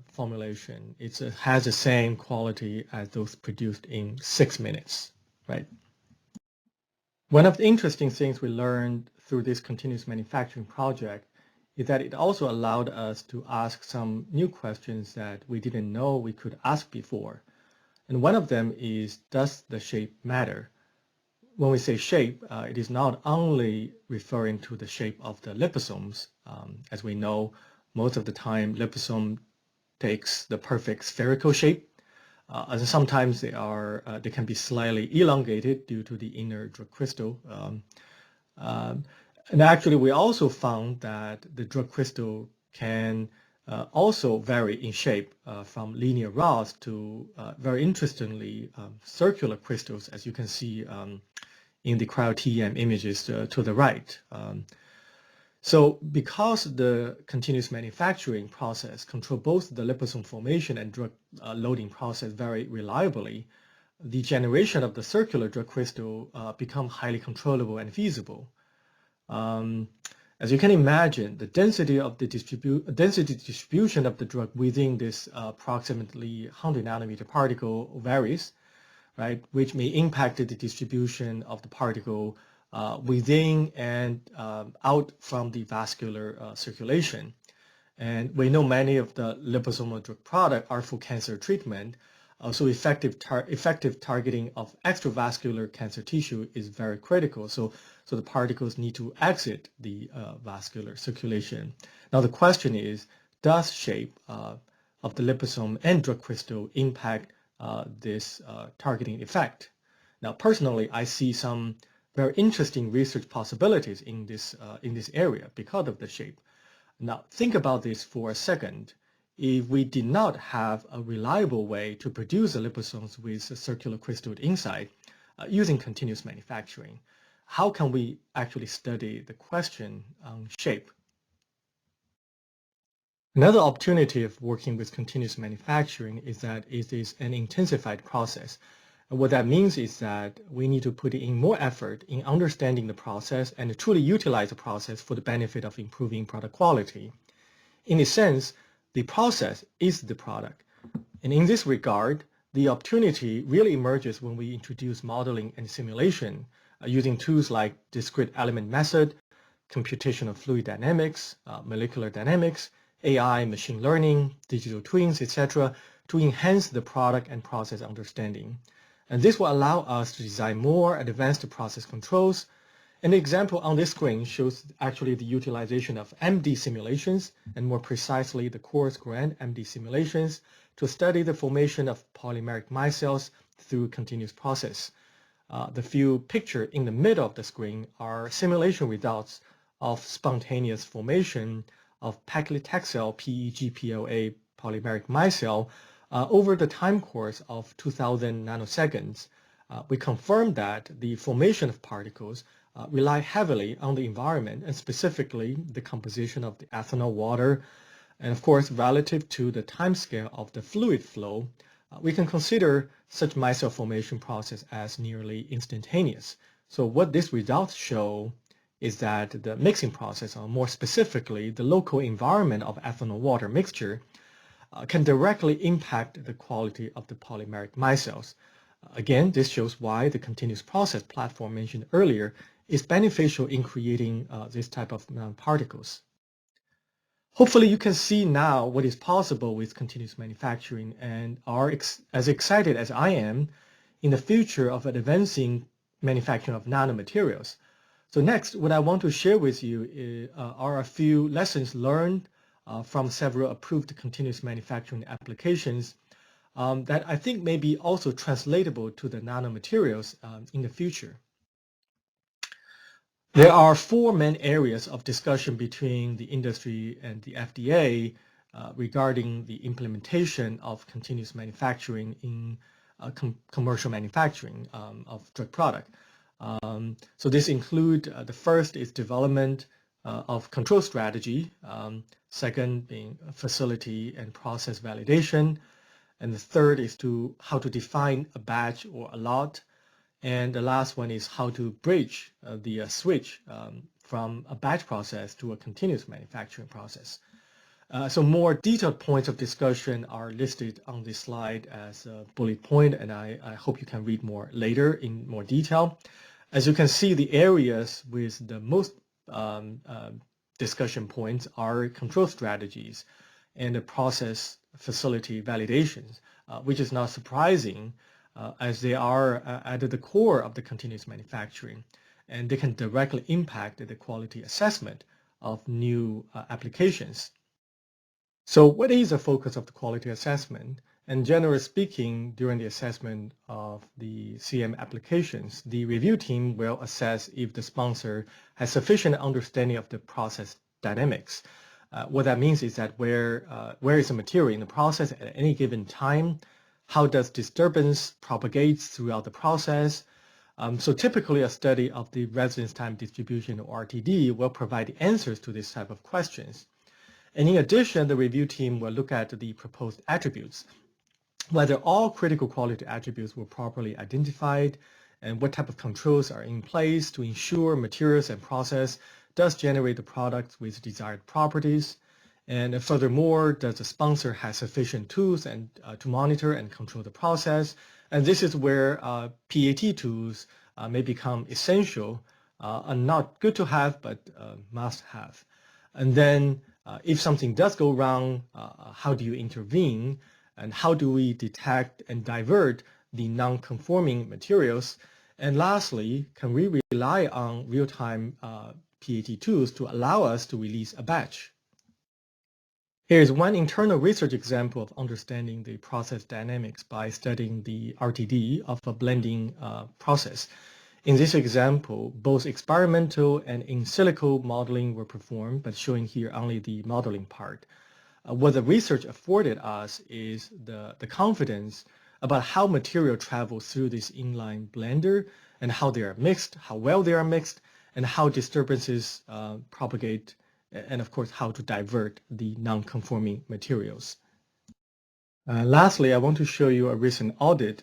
formulation has the same quality as those produced in 6 minutes, right? One of the interesting things we learned through this continuous manufacturing project is that it also allowed us to ask some new questions that we didn't know we could ask before. And one of them is, does the shape matter? When we say shape, it is not only referring to the shape of the liposomes. As we know, most of the time liposome takes the perfect spherical shape. And sometimes they can be slightly elongated due to the inner drug crystal. And actually, we also found that the drug crystal can also vary in shape from linear rods to, very interestingly, circular crystals, as you can see in the cryo-TEM images to the right. So because the continuous manufacturing process controls both the liposome formation and drug loading process very reliably, the generation of the circular drug crystal become highly controllable and feasible. As you can imagine, the density distribution of the drug within this approximately 100 nanometer particle varies, right, which may impact the distribution of the particle within and out from the vascular circulation. And we know many of the liposomal drug products are for cancer treatment, so effective targeting of extravascular cancer tissue is very critical. So the particles need to exit the vascular circulation. Now the question is, does shape of the liposome and drug crystal impact this targeting effect? Now personally, I see some very interesting research possibilities in this area because of the shape. Now think about this for a second. If we did not have a reliable way to produce the liposomes with a circular crystal inside using continuous manufacturing, how can we actually study the question on shape? Another opportunity of working with continuous manufacturing is that it is an intensified process. And what that means is that we need to put in more effort in understanding the process and truly utilize the process for the benefit of improving product quality. In a sense, the process is the product. And in this regard, the opportunity really emerges when we introduce modeling and simulation using tools like discrete element method, computational fluid dynamics, molecular dynamics, AI, machine learning, digital twins, etc., to enhance the product and process understanding. And this will allow us to design more advanced process controls. An example on this screen shows actually the utilization of MD simulations, and more precisely the coarse-grained MD simulations, to study the formation of polymeric micelles through continuous process. The few pictures in the middle of the screen are simulation results of spontaneous formation of paclitaxel PEG-PLA polymeric micelle over the time course of 2000 nanoseconds. We confirmed that the formation of particles rely heavily on the environment, and specifically the composition of the ethanol water. And of course, relative to the timescale of the fluid flow, we can consider such micelle formation process as nearly instantaneous. So what these results show is that the mixing process, or more specifically, the local environment of ethanol water mixture, can directly impact the quality of the polymeric micelles. Again, this shows why the continuous process platform mentioned earlier is beneficial in creating this type of nanoparticles. Hopefully you can see now what is possible with continuous manufacturing and are as excited as I am in the future of advancing manufacturing of nanomaterials. So next, what I want to share with you are a few lessons learned from several approved continuous manufacturing applications that I think may be also translatable to the nanomaterials in the future. There are four main areas of discussion between the industry and the FDA regarding the implementation of continuous manufacturing in commercial manufacturing of drug product. So this includes the first is development of control strategy, second being facility and process validation, and the third is how to define a batch or a lot, and the last one is how to bridge the switch from a batch process to a continuous manufacturing process. So more detailed points of discussion are listed on this slide as a bullet point, and I hope you can read more later in more detail. As you can see, the areas with the most discussion points are control strategies and the process facility validations, which is not surprising as they are at the core of the continuous manufacturing, and they can directly impact the quality assessment of new applications. So what is the focus of the quality assessment? And generally speaking, during the assessment of the CM applications, the review team will assess if the sponsor has sufficient understanding of the process dynamics. What that means is that where is the material in the process at any given time? How does disturbance propagate throughout the process? So typically a study of the residence time distribution, or RTD, will provide answers to this type of questions. And in addition, the review team will look at the proposed attributes, whether all critical quality attributes were properly identified, and what type of controls are in place to ensure materials and process does generate the products with desired properties. And furthermore, does the sponsor have sufficient tools and to monitor and control the process? And this is where PAT tools may become essential, and not good to have, but must have. And then if something does go wrong, how do you intervene? And how do we detect and divert the non-conforming materials? And lastly, can we rely on real-time PAT tools to allow us to release a batch? Here's one internal research example of understanding the process dynamics by studying the RTD of a blending process. In this example, both experimental and in silico modeling were performed, but showing here only the modeling part. What the research afforded us is the confidence about how material travels through this inline blender and how they are mixed, how well they are mixed, and how disturbances propagate, and of course how to divert the non-conforming materials. Lastly, I want to show you a recent audit,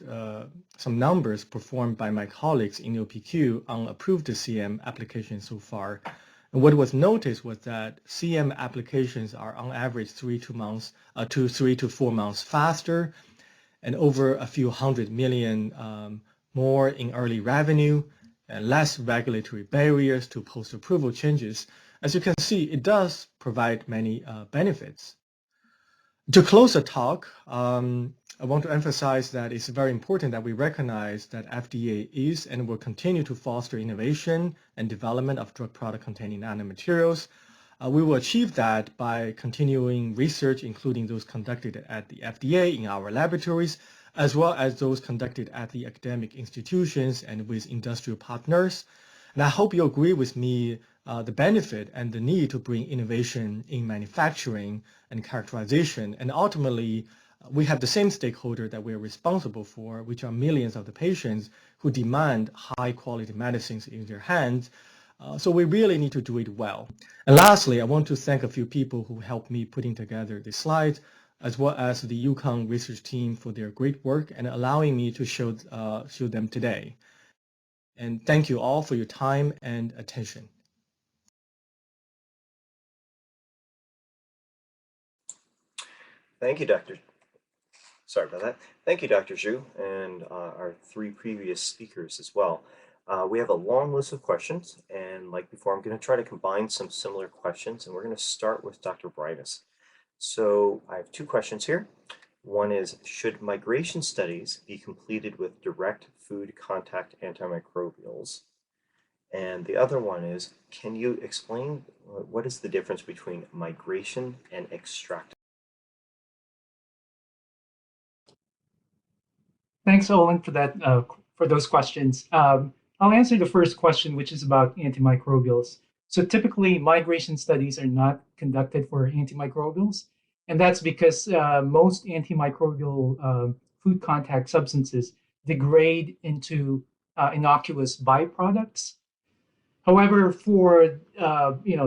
some numbers performed by my colleagues in OPQ on approved CM applications so far. And what was noticed was that CM applications are on average 3 to 4 months faster, and over a few $100 million more in early revenue, and less regulatory barriers to post-approval changes. As you can see, it does provide many benefits. To close the talk, I want to emphasize that it's very important that we recognize that FDA is and will continue to foster innovation and development of drug product containing nanomaterials. We will achieve that by continuing research, including those conducted at the FDA in our laboratories, as well as those conducted at the academic institutions and with industrial partners. And I hope you agree with me the benefit and the need to bring innovation in manufacturing and characterization. And ultimately, we have the same stakeholder that we're responsible for, which are millions of the patients who demand high quality medicines in their hands. So we really need to do it well. And lastly, I want to thank a few people who helped me putting together the slides, as well as the UConn research team for their great work and allowing me to show them today. And thank you all for your time and attention. Thank you, Sorry about that. Thank you, Dr. Xu, and our three previous speakers as well. We have a long list of questions, and like before, I'm going to try to combine some similar questions, and we're going to start with Dr. Brinas. So I have two questions here. One is, should migration studies be completed with direct food contact antimicrobials? And the other one is, can you explain what is the difference between migration and extraction? Thanks, Olen, for that for those questions. I'll answer the first question, which is about antimicrobials. So typically, migration studies are not conducted for antimicrobials, and that's because most antimicrobial food contact substances degrade into innocuous byproducts. However, for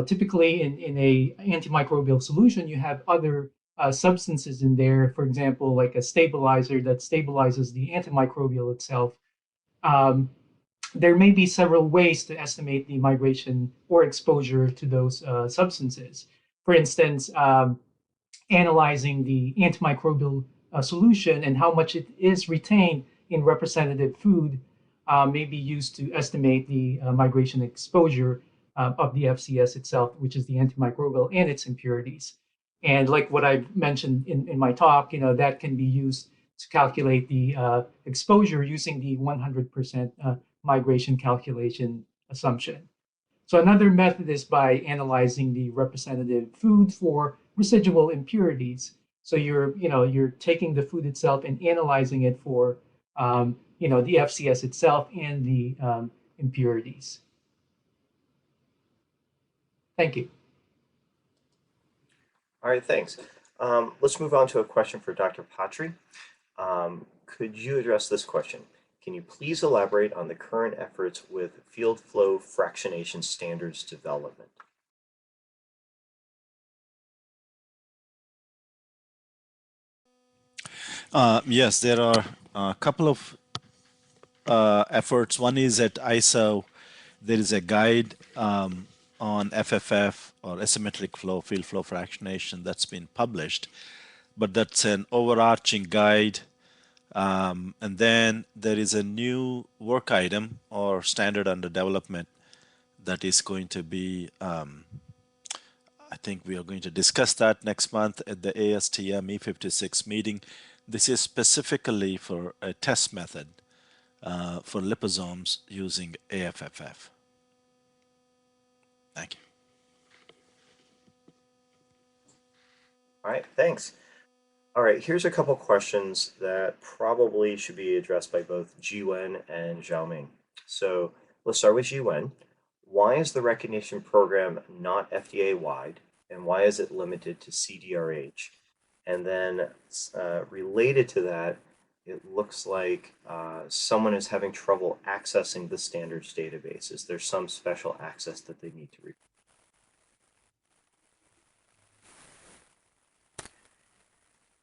typically in a antimicrobial solution, you have other substances in there. For example, like a stabilizer that stabilizes the antimicrobial itself. Um, there may be several ways to estimate the migration or exposure to those substances. For instance, analyzing the antimicrobial solution and how much it is retained in representative food may be used to estimate the migration exposure of the FCS itself, which is the antimicrobial and its impurities. And like what I mentioned in my talk, that can be used to calculate the exposure using the 100% migration calculation assumption. So another method is by analyzing the representative food for residual impurities. So you're taking the food itself and analyzing it for the FCS itself and the impurities. Thank you. All right, thanks. Let's move on to a question for Dr. Patri. Could you address this question? Can you please elaborate on the current efforts with field flow fractionation standards development? Yes, there are a couple of efforts. One is at ISO, there is a guide on FFF or asymmetric flow, field flow fractionation that's been published, but that's an overarching guide. And then there is a new work item or standard under development that is going to be, I think we are going to discuss that next month at the ASTM E56 meeting. This is specifically for a test method for liposomes using AFFF. Thank you. All right, thanks. All right, here's a couple questions that probably should be addressed by both Jiwen and Xiaoming. So let's start with Jiwen. Why is the recognition program not FDA-wide, and why is it limited to CDRH? And then related to that, it looks like someone is having trouble accessing the standards database. Is there some special access that they need to require?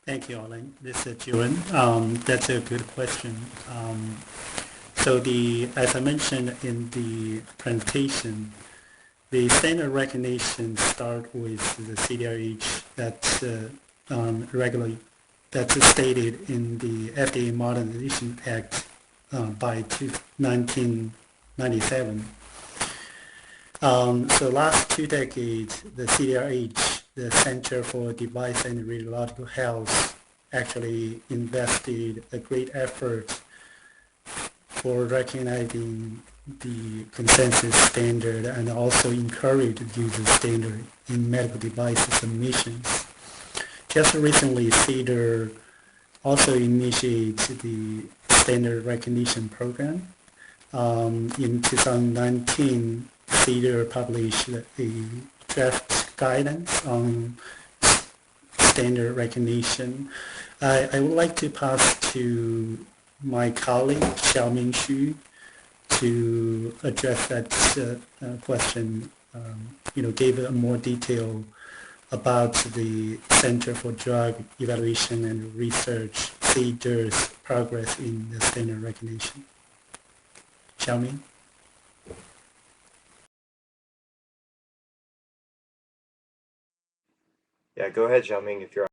Thank you, Olen. This is Jiwen. That's a good question. So as I mentioned in the presentation, the standard recognition start with the CDRH that's that's stated in the FDA Modernization Act by 1997. So last 2 decades, the CDRH, the Center for Device and Radiological Health, actually invested a great effort for recognizing the consensus standard and also encourage the use of standard in medical device submissions. Just recently, CDER also initiated the standard recognition program. In 2019, CDER published a draft guidance on standard recognition. I would like to pass to my colleague, Xiaoming Xu, to address that question, give a more detail about the Center for Drug Evaluation and Research, CDER's progress in the standard recognition. Xiaoming? Yeah, go ahead, Xiaoming, if you're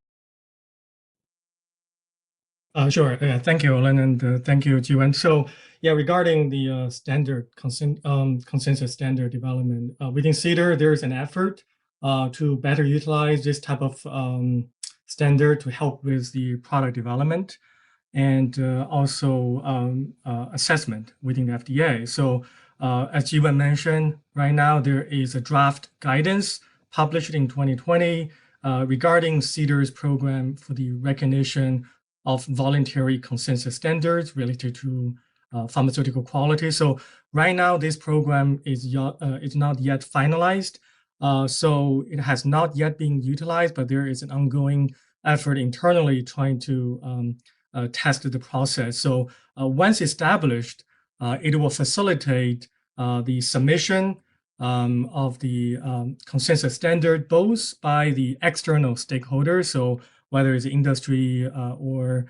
Sure. Thank you, Olen, and thank you, Jiwen. So, yeah, regarding the standard consensus standard development within CDER, there is an effort to better utilize this type of standard to help with the product development and also assessment within the FDA. So, As Jiwen mentioned, right now there is a draft guidance published in 2020 regarding CDER's program for the recognition of voluntary consensus standards related to pharmaceutical quality. So right now, this program is not yet finalized. So it has not yet been utilized, but there is an ongoing effort internally trying to test the process. So once established, it will facilitate the submission of the consensus standard both by the external stakeholders, so whether it's industry or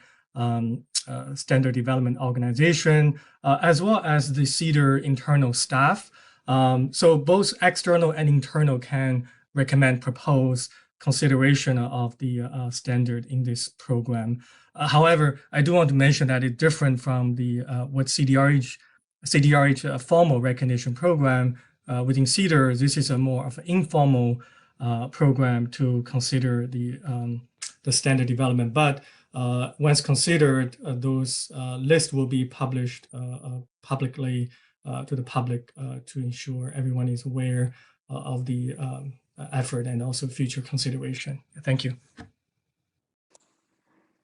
standard development organization, as well as the CDER internal staff. So both external and internal can recommend, propose consideration of the standard in this program. However, I do want to mention that it's different from the what CDRH formal recognition program. Within CDER, this is a more of an informal program to consider the standard development. But once considered, those lists will be published publicly to the public to ensure everyone is aware of the effort and also future consideration. Thank you.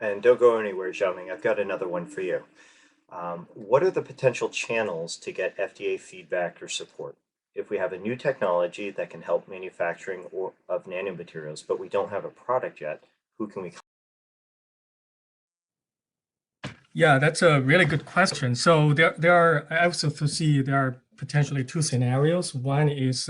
And don't go anywhere, Xiaoming. I've got another one for you. What are the potential channels to get FDA feedback or support? If we have a new technology that can help manufacturing of nanomaterials, but we don't have a product yet, who can we? Yeah, that's a really good question. So there are, I also foresee there are potentially two scenarios. One is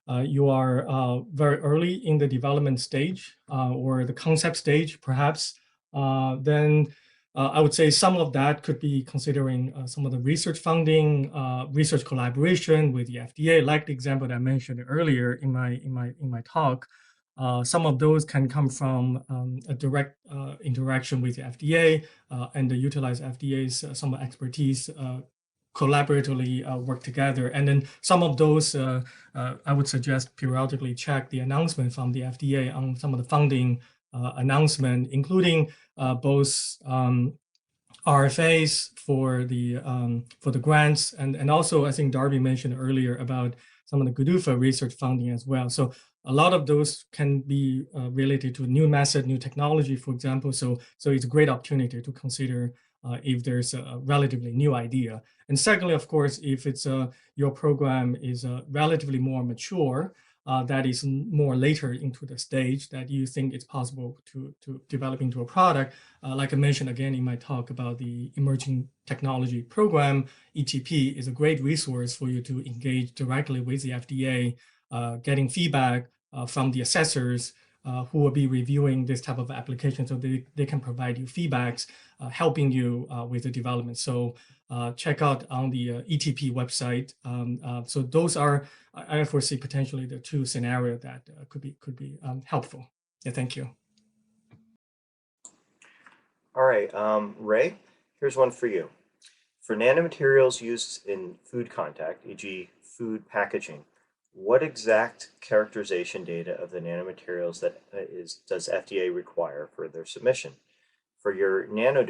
you are very early in the development stage or the concept stage, perhaps. Then I would say some of that could be considering some of the research funding, research collaboration with the FDA, like the example that I mentioned earlier in my talk. Some of those can come from a direct interaction with the FDA and utilize FDA's some expertise, collaboratively work together. And then some of those, I would suggest periodically check the announcement from the FDA on some of the funding announcement, including both RFAs for the grants, and also I think Darby mentioned earlier about some of the GDUFA research funding as well. So a lot of those can be related to new method, new technology, for example. So it's a great opportunity to consider if there's a relatively new idea. And secondly, of course, if it's your program is relatively more mature, that is more later into the stage that you think it's possible to develop into a product. Like I mentioned again in my talk about the Emerging Technology Program, ETP is a great resource for you to engage directly with the FDA, getting feedback from the assessors who will be reviewing this type of application, so they can provide you feedbacks, helping you with the development. So check out on the ETP website. So those are, I foresee potentially the two scenarios that could be helpful. Yeah, thank you. All right, Ray, here's one for you. For nanomaterials used in food contact, e.g. food packaging, what exact characterization data of the nanomaterials that does FDA require for their submission? For your nano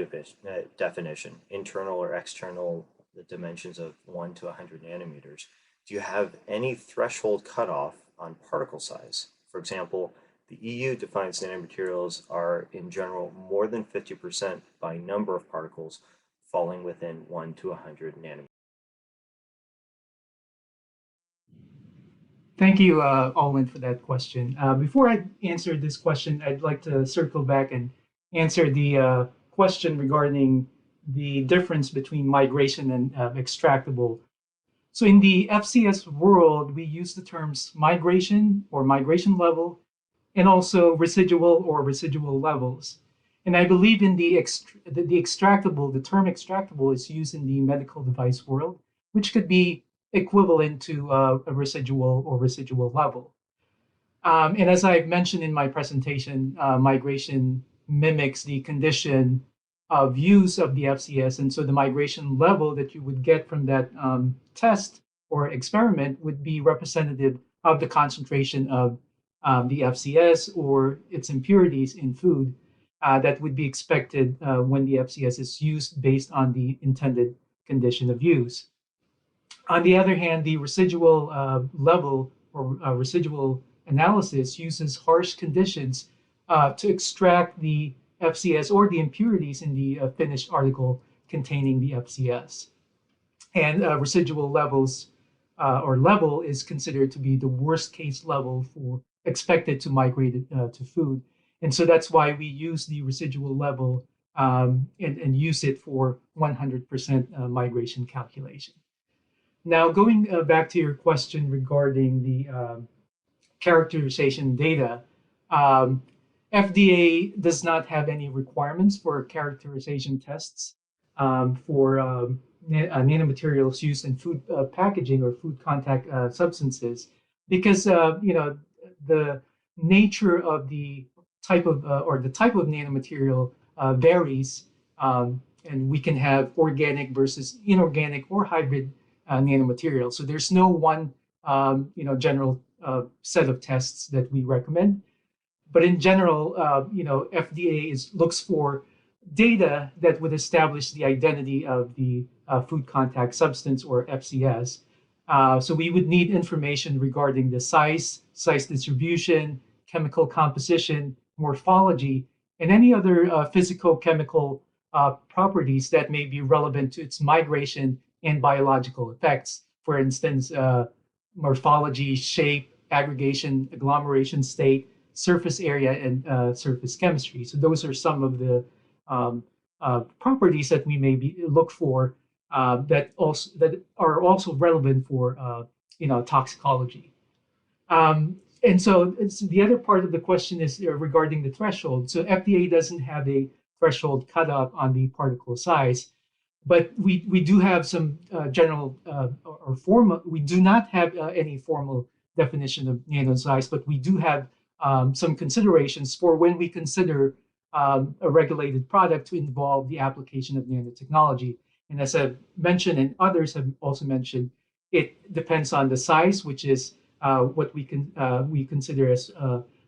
definition, internal or external, the dimensions of 1 to 100 nanometers, do you have any threshold cutoff on particle size? For example, the EU defines nanomaterials are in general more than 50% by number of particles falling within 1 to 100 nanometers. Thank you, Olen, for that question. Before I answer this question, I'd like to circle back and answer the question regarding the difference between migration and extractable. So in the FCS world, we use the terms migration or migration level, and also residual or residual levels. And I believe in the extractable, the term extractable is used in the medical device world, which could be equivalent to a residual or residual level. And as I mentioned in my presentation, migration mimics the condition of use of the FCS. And so the migration level that you would get from that test or experiment would be representative of the concentration of the FCS or its impurities in food that would be expected when the FCS is used based on the intended condition of use. On the other hand, the residual level or residual analysis uses harsh conditions to extract the FCS or the impurities in the finished article containing the FCS. And residual levels or level is considered to be the worst case level for expected to migrate to food. And so that's why we use the residual level and use it for 100% migration calculation. Now, going back to your question regarding the characterization data, FDA does not have any requirements for characterization tests for nanomaterials used in food packaging or food contact substances, because the nature of the type of or the type of nanomaterial varies, and we can have organic versus inorganic or hybrid nanomaterials. So there's no one general set of tests that we recommend. But in general, FDA looks for data that would establish the identity of the food contact substance or FCS. So we would need information regarding the size distribution, chemical composition, morphology, and any other physical-chemical properties that may be relevant to its migration and biological effects. For instance, morphology, shape, aggregation, agglomeration state, surface area, and surface chemistry. So those are some of the properties that we may look for that are also relevant for toxicology. And so the other part of the question is regarding the threshold. So FDA doesn't have a threshold cutoff on the particle size, but we do have some general or formal. We do not have any formal definition of nano size, but we do have some considerations for when we consider a regulated product to involve the application of nanotechnology. And as I've mentioned, and others have also mentioned, it depends on the size, which is what we consider as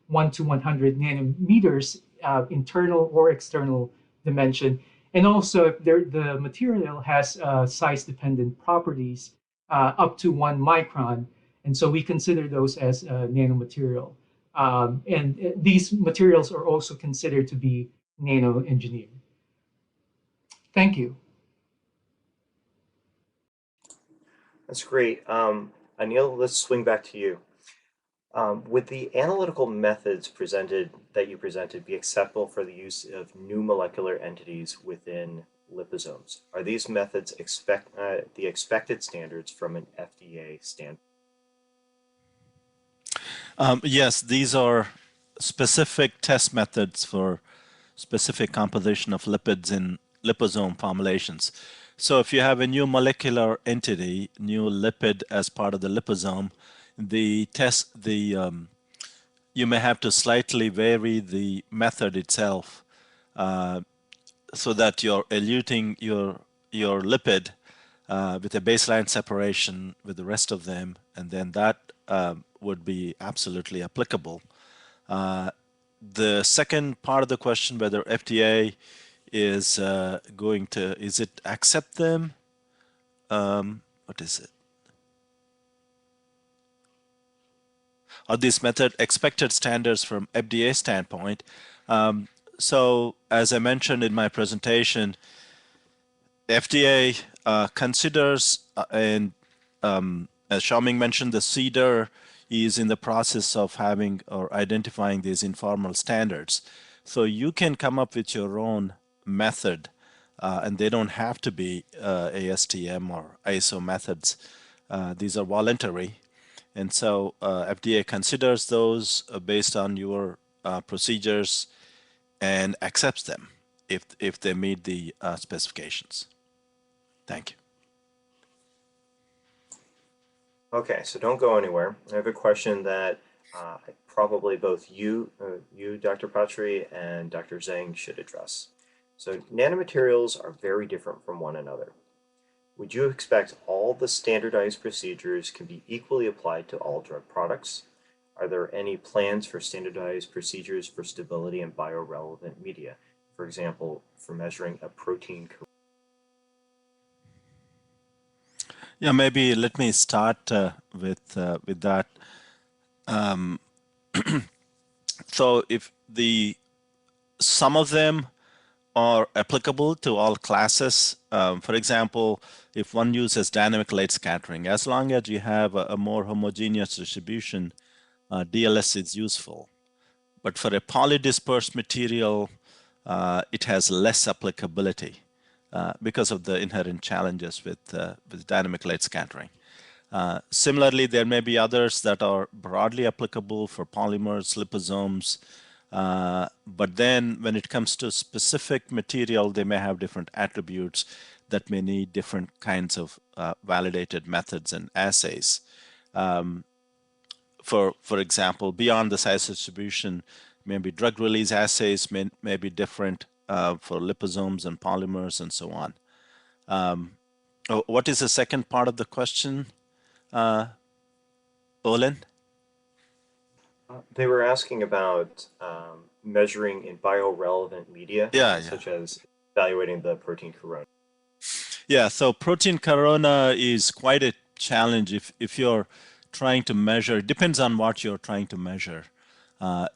1 to 100 nanometers, internal or external dimension. And also, if the material has size-dependent properties up to 1 micron, and so we consider those as nanomaterial. And these materials are also considered to be nano-engineered. Thank you. That's great. Anil, let's swing back to you. Would the analytical methods that you presented be acceptable for the use of new molecular entities within liposomes? Are these methods the expected standards from an FDA standpoint? Yes, these are specific test methods for specific composition of lipids in liposome formulations. So if you have a new molecular entity, new lipid as part of the liposome, you may have to slightly vary the method itself so that you're eluting your lipid with a baseline separation with the rest of them, and then that would be absolutely applicable. The second part of the question, whether FDA is is it accept them? What is it? Are these method expected standards from FDA standpoint? So as I mentioned in my presentation, FDA considers, and as Xiaoming mentioned, the CDER is in the process of having or identifying these informal standards. So you can come up with your own method, and they don't have to be ASTM or ISO methods. These are voluntary. And so FDA considers those based on your procedures and accepts them if they meet the specifications. Thank you. Okay, so don't go anywhere. I have a question that probably both you, Dr. Patri, and Dr. Zheng should address. So nanomaterials are very different from one another. Would you expect all the standardized procedures can be equally applied to all drug products? Are there any plans for standardized procedures for stability in biorelevant media? For example, for measuring a protein. Yeah, maybe let me start with that. So if some of them are applicable to all classes. For example, if one uses dynamic light scattering, as long as you have a more homogeneous distribution, DLS is useful. But for a polydispersed material, it has less applicability because of the inherent challenges with dynamic light scattering. Similarly, there may be others that are broadly applicable for polymers, liposomes, but then when it comes to specific material, they may have different attributes that may need different kinds of validated methods and assays. For example, beyond the size distribution, maybe drug release assays may be different for liposomes and polymers and so on. What is the second part of the question, Olen? They were asking about measuring in biorelevant media, such as evaluating the protein corona. Yeah, so protein corona is quite a challenge if you're trying to measure. It depends on what you're trying to measure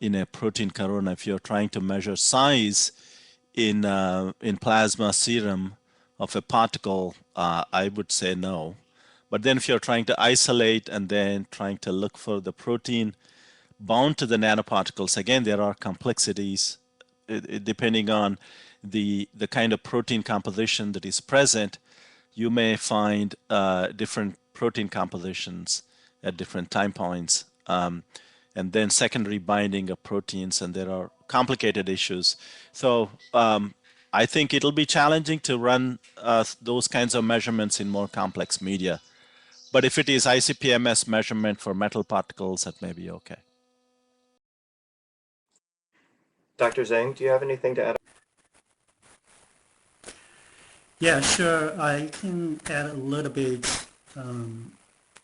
in a protein corona. If you're trying to measure size in plasma serum of a particle, I would say no. But then if you're trying to isolate and then trying to look for the protein bound to the nanoparticles, again, there are complexities depending on the kind of protein composition that is present. You may find different protein compositions at different time points, and then secondary binding of proteins, and there are complicated issues. So I think it'll be challenging to run those kinds of measurements in more complex media. But if it is ICP-MS measurement for metal particles, that may be okay. Dr. Zheng, do you have anything to add? Yeah, sure. I can add a little bit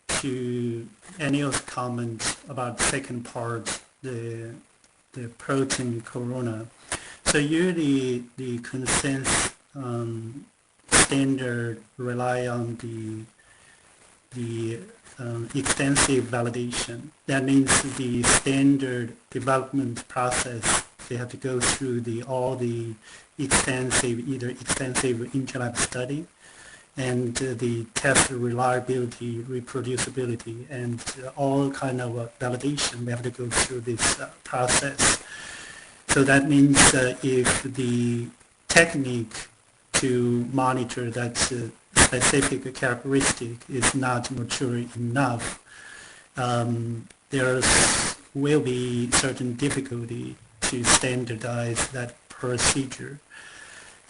to Anil's comment about the second part, the protein corona. So usually the consensus standard rely on the extensive validation. That means the standard development process, they have to go through all the either extensive inter-lab study and the test reliability, reproducibility, and all kind of validation. We have to go through this process. So that means if the technique to monitor that specific characteristic is not mature enough, there will be certain difficulty to standardize that procedure.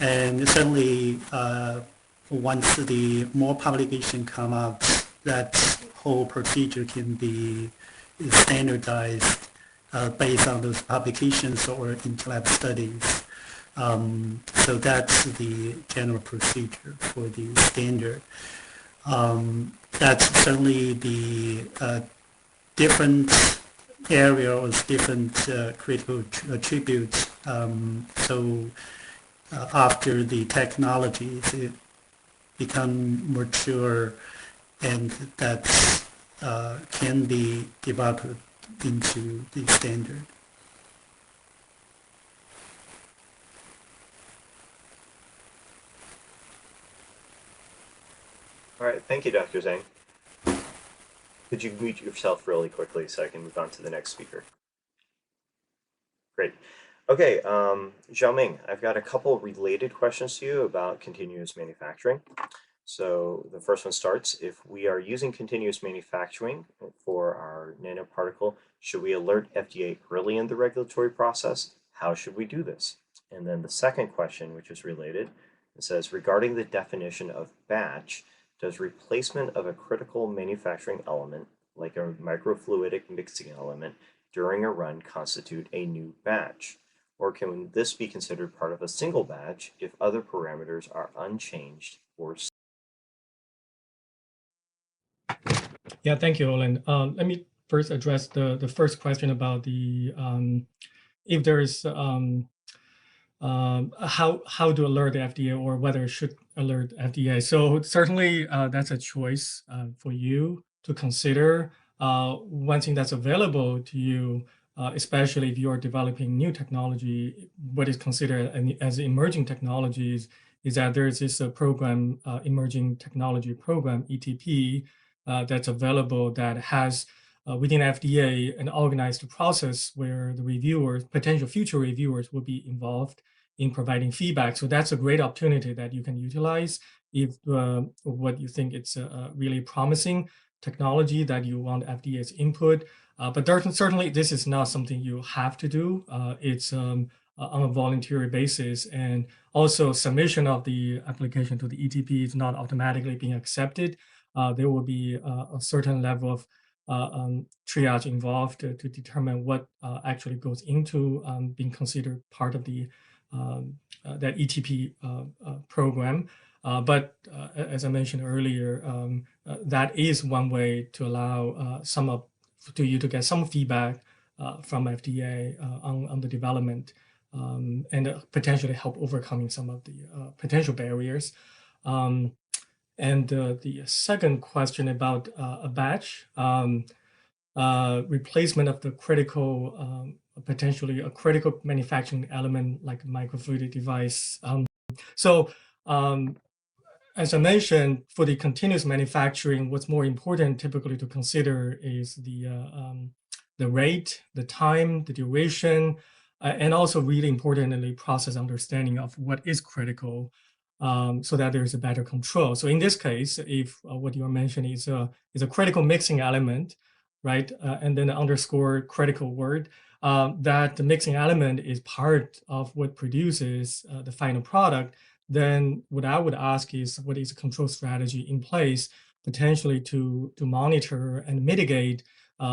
And certainly once the more publication come out, that whole procedure can be standardized based on those publications or inter-lab studies. So that's the general procedure for the standard. That's certainly the different area or different critical attributes. So after the technologies become mature, and that can be developed into the standard. All right, thank you, Dr. Zheng. Could you mute yourself really quickly so I can move on to the next speaker? Great. Okay, Xiaoming, I've got a couple related questions to you about continuous manufacturing. So the first one starts, if we are using continuous manufacturing for our nanoparticle, should we alert FDA early in the regulatory process? How should we do this? And then the second question, which is related, it says, regarding the definition of batch, does replacement of a critical manufacturing element, like a microfluidic mixing element, during a run constitute a new batch? Or can this be considered part of a single batch if other parameters are unchanged or? Yeah, thank you, Olen. Let me first address the first question about the if there is how to alert the FDA or whether it should alert FDA. So certainly that's a choice for you to consider. One thing that's available to you, especially if you're developing new technology, what is considered as emerging technologies, is that there is this program, Emerging Technology Program, ETP, that's available that has within FDA an organized process where the reviewers, potential future reviewers, will be involved in providing feedback. So that's a great opportunity that you can utilize if what you think it's a really promising technology that you want FDA's input. But certainly this is not something you have to do. It's on a voluntary basis, and also submission of the application to the ETP is not automatically being accepted. There will be a certain level of triage involved to determine what actually goes into being considered part of the that ETP program. But as I mentioned earlier, that is one way to allow you to get some feedback from FDA on the development and potentially help overcoming some of the potential barriers. And the second question about a batch, replacement of the critical, potentially a critical manufacturing element like microfluidic device. So as I mentioned, for the continuous manufacturing, what's more important typically to consider is the rate, the time, the duration, and also really importantly, process understanding of what is critical so that there's a better control. So in this case, if what you are mentioning is a critical mixing element, right, and then underscore critical word, that the mixing element is part of what produces the final product, then what I would ask is what is a control strategy in place potentially to monitor and mitigate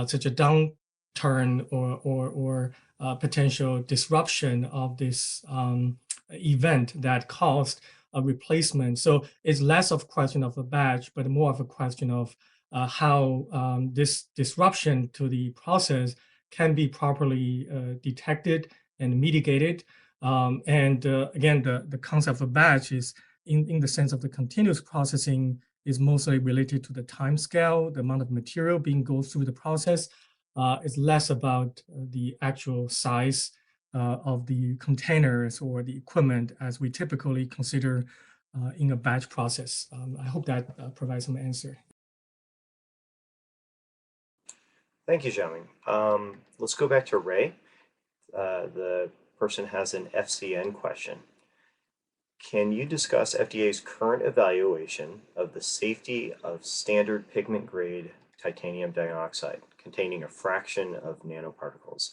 such a downturn or potential disruption of this event that caused a replacement. So it's less of a question of a batch, but more of a question of how this disruption to the process can be properly detected and mitigated. And again, the concept of batch is in the sense of the continuous processing is mostly related to the time scale, the amount of material being go through the process. It's less about the actual size of the containers or the equipment as we typically consider in a batch process. I hope that provides some answer. Thank you, Xiaoming. Let's go back to Ray. The person has an FCN question. Can you discuss FDA's current evaluation of the safety of standard pigment grade titanium dioxide containing a fraction of nanoparticles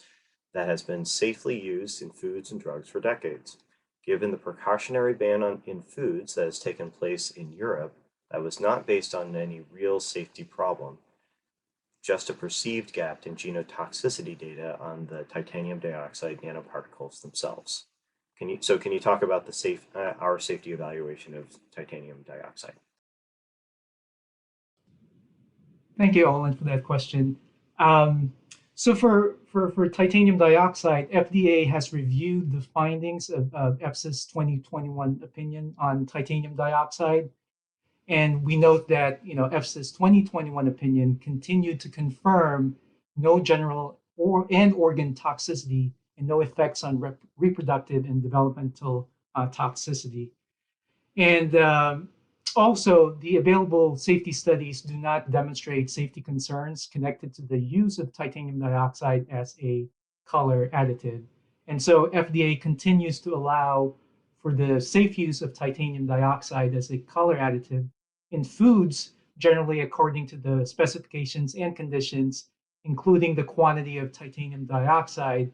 that has been safely used in foods and drugs for decades? Given the precautionary ban in foods that has taken place in Europe that was not based on any real safety problem, just a perceived gap in genotoxicity data on the titanium dioxide nanoparticles themselves. Can you talk about the our safety evaluation of titanium dioxide? Thank you, Olen, for that question. So for titanium dioxide, FDA has reviewed the findings of EFSA's 2021 opinion on titanium dioxide. And we note that EFSA's 2021 opinion continued to confirm no general and organ toxicity and no effects on reproductive and developmental toxicity. And also, the available safety studies do not demonstrate safety concerns connected to the use of titanium dioxide as a color additive. And so FDA continues to allow for the safe use of titanium dioxide as a color additive in foods, generally according to the specifications and conditions, including the quantity of titanium dioxide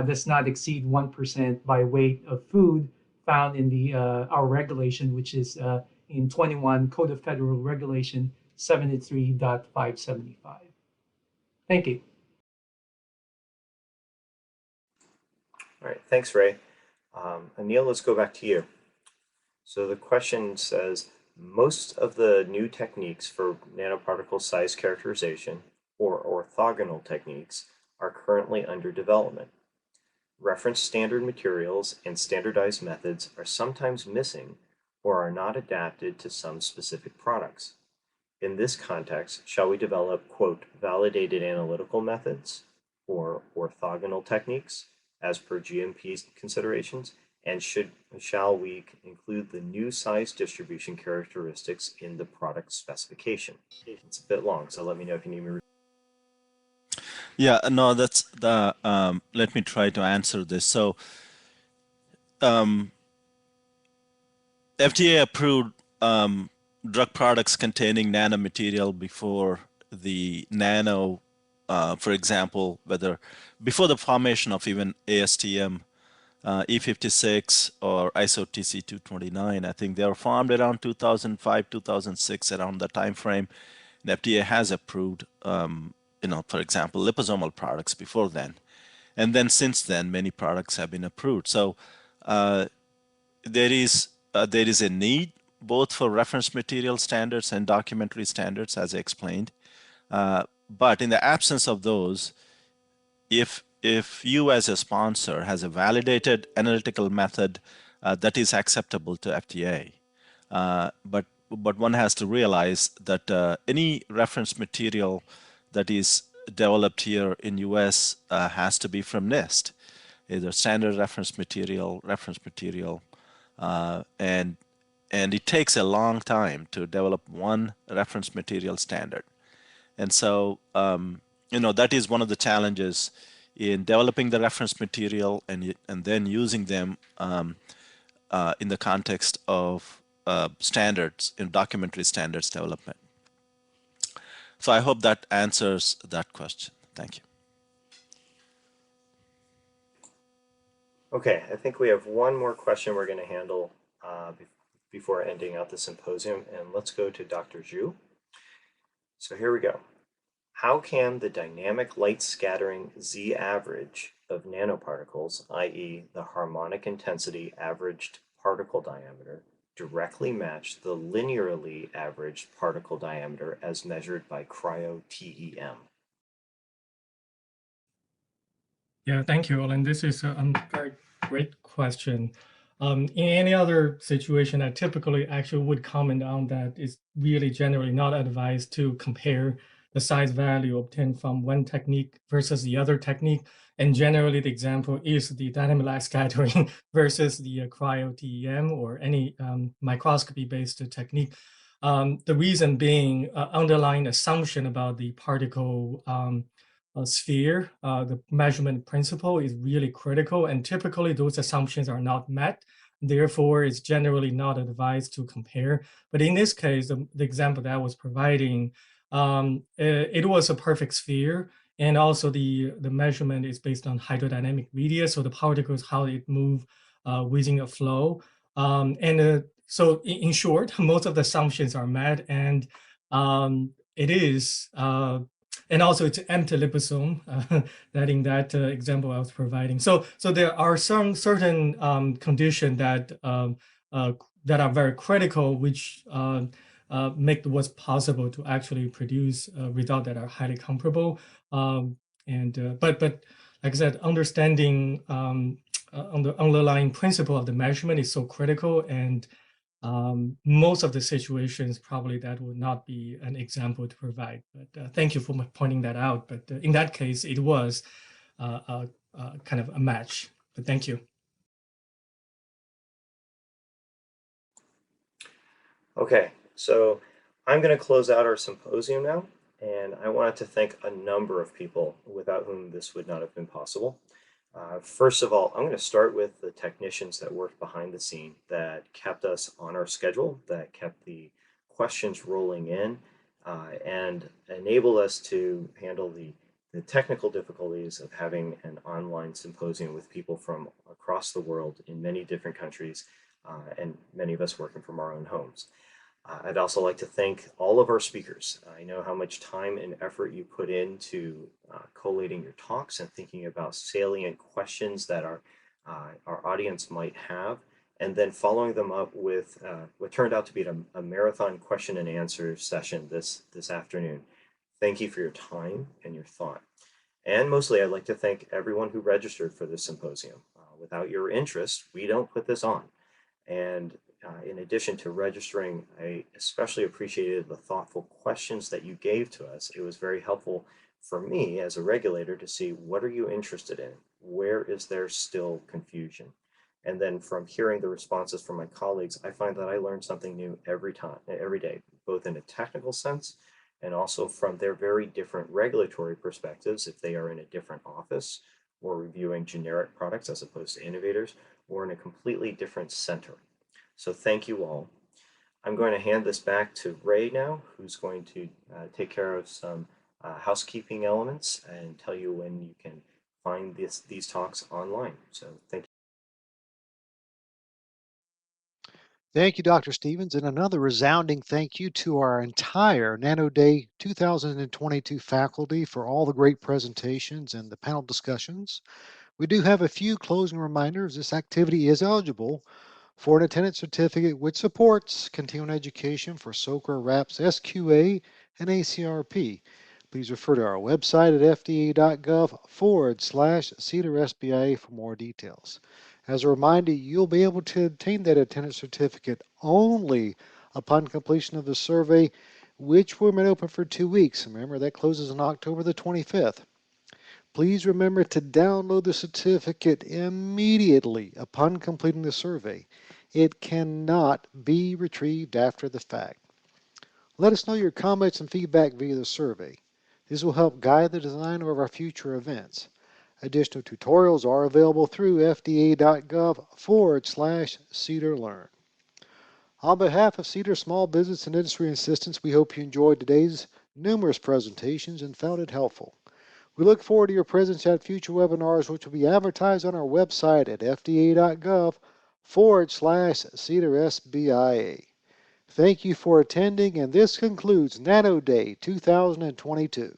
does not exceed 1% by weight of food found in our regulation, which is in 21 Code of Federal Regulation 73.575. Thank you. All right, thanks, Ray. Anil, let's go back to you. So the question says, most of the new techniques for nanoparticle size characterization or orthogonal techniques are currently under development. Reference standard materials and standardized methods are sometimes missing or are not adapted to some specific products. In this context, shall we develop, quote, validated analytical methods or orthogonal techniques as per GMP considerations? And shall we include the new size distribution characteristics in the product specification? It's a bit long, so let me know if you need me. Yeah, no, that's the, let me try to answer this. So, FDA approved drug products containing nanomaterial before the nano, for example, whether before the formation of even ASTM, E56 or ISO TC229. I think they were formed around 2005, 2006, around the time frame. And FDA has approved, for example, liposomal products before then. And then since then, many products have been approved. So there is a need both for reference material standards and documentary standards, as I explained. But in the absence of those, if you as a sponsor has a validated analytical method that is acceptable to FDA, but one has to realize that any reference material that is developed here in US has to be from NIST, either standard reference material, and it takes a long time to develop one reference material standard. And so, that is one of the challenges in developing the reference material and then using them in the context of standards, in documentary standards development. So I hope that answers that question. Thank you. Okay, I think we have one more question we're going to handle before ending out the symposium, and let's go to Dr. Xu. So here we go. How can the dynamic light scattering Z average of nanoparticles, i.e. the harmonic intensity averaged particle diameter, directly match the linearly averaged particle diameter as measured by cryo-TEM? Yeah, thank you, Olen. This is a very great question. In any other situation, I typically actually would comment on that it's really generally not advised to compare the size value obtained from one technique versus the other technique. And generally, the example is the dynamic light scattering versus the cryo-TEM or any microscopy-based technique. The reason being underlying assumption about the particle sphere, the measurement principle is really critical, and typically those assumptions are not met. Therefore, it's generally not advised to compare. But in this case, the example that I was providing, it was a perfect sphere, and also the measurement is based on hydrodynamic radius, so the particles, how it move within a flow. So in short, most of the assumptions are met, and it is and also it's empty liposome that in that example I was providing. So there are some certain conditions that that are very critical, which make what's possible to actually produce results that are highly comparable. But like I said, understanding on the underlying principle of the measurement is so critical, and most of the situations probably that would not be an example to provide. But thank you for pointing that out. But in that case, it was kind of a match. But thank you. Okay, so I'm going to close out our symposium now, and I wanted to thank a number of people without whom this would not have been possible. First of all, I'm going to start with the technicians that worked behind the scene that kept us on our schedule, that kept the questions rolling in, and enabled us to handle the technical difficulties of having an online symposium with people from across the world in many different countries, and many of us working from our own homes. I'd also like to thank all of our speakers. I know how much time and effort you put into collating your talks and thinking about salient questions that our audience might have, and then following them up with what turned out to be a marathon question and answer session this afternoon. Thank you for your time and your thought. And mostly, I'd like to thank everyone who registered for this symposium. Without your interest, we don't put this on. And in addition to registering, I especially appreciated the thoughtful questions that you gave to us. It was very helpful for me as a regulator to see what are you interested in? Where is there still confusion? And then from hearing the responses from my colleagues, I find that I learn something new every day, both in a technical sense and also from their very different regulatory perspectives if they are in a different office or reviewing generic products as opposed to innovators or in a completely different center. So thank you all. I'm going to hand this back to Ray now, who's going to take care of some housekeeping elements and tell you when you can find these talks online. So thank you. Thank you, Dr. Stephens, and another resounding thank you to our entire NanoDay 2022 faculty for all the great presentations and the panel discussions. We do have a few closing reminders. This activity is eligible for an attendance certificate which supports continuing education for SOCR, RAPS, SQA, and ACRP. Please refer to our website at fda.gov/CDER for more details. As a reminder, you'll be able to obtain that attendance certificate only upon completion of the survey, which will remain open for 2 weeks. Remember, that closes on October the 25th. Please remember to download the certificate immediately upon completing the survey. It cannot be retrieved after the fact. Let us know your comments and feedback via the survey. This will help guide the design of our future events. Additional tutorials are available through fda.gov/CDERlearn. On behalf of CDER Small Business and Industry Assistance, we hope you enjoyed today's numerous presentations and found it helpful. We look forward to your presence at future webinars, which will be advertised on our website at fda.gov/CDERSBIA. Thank you for attending, and this concludes NanoDay 2022.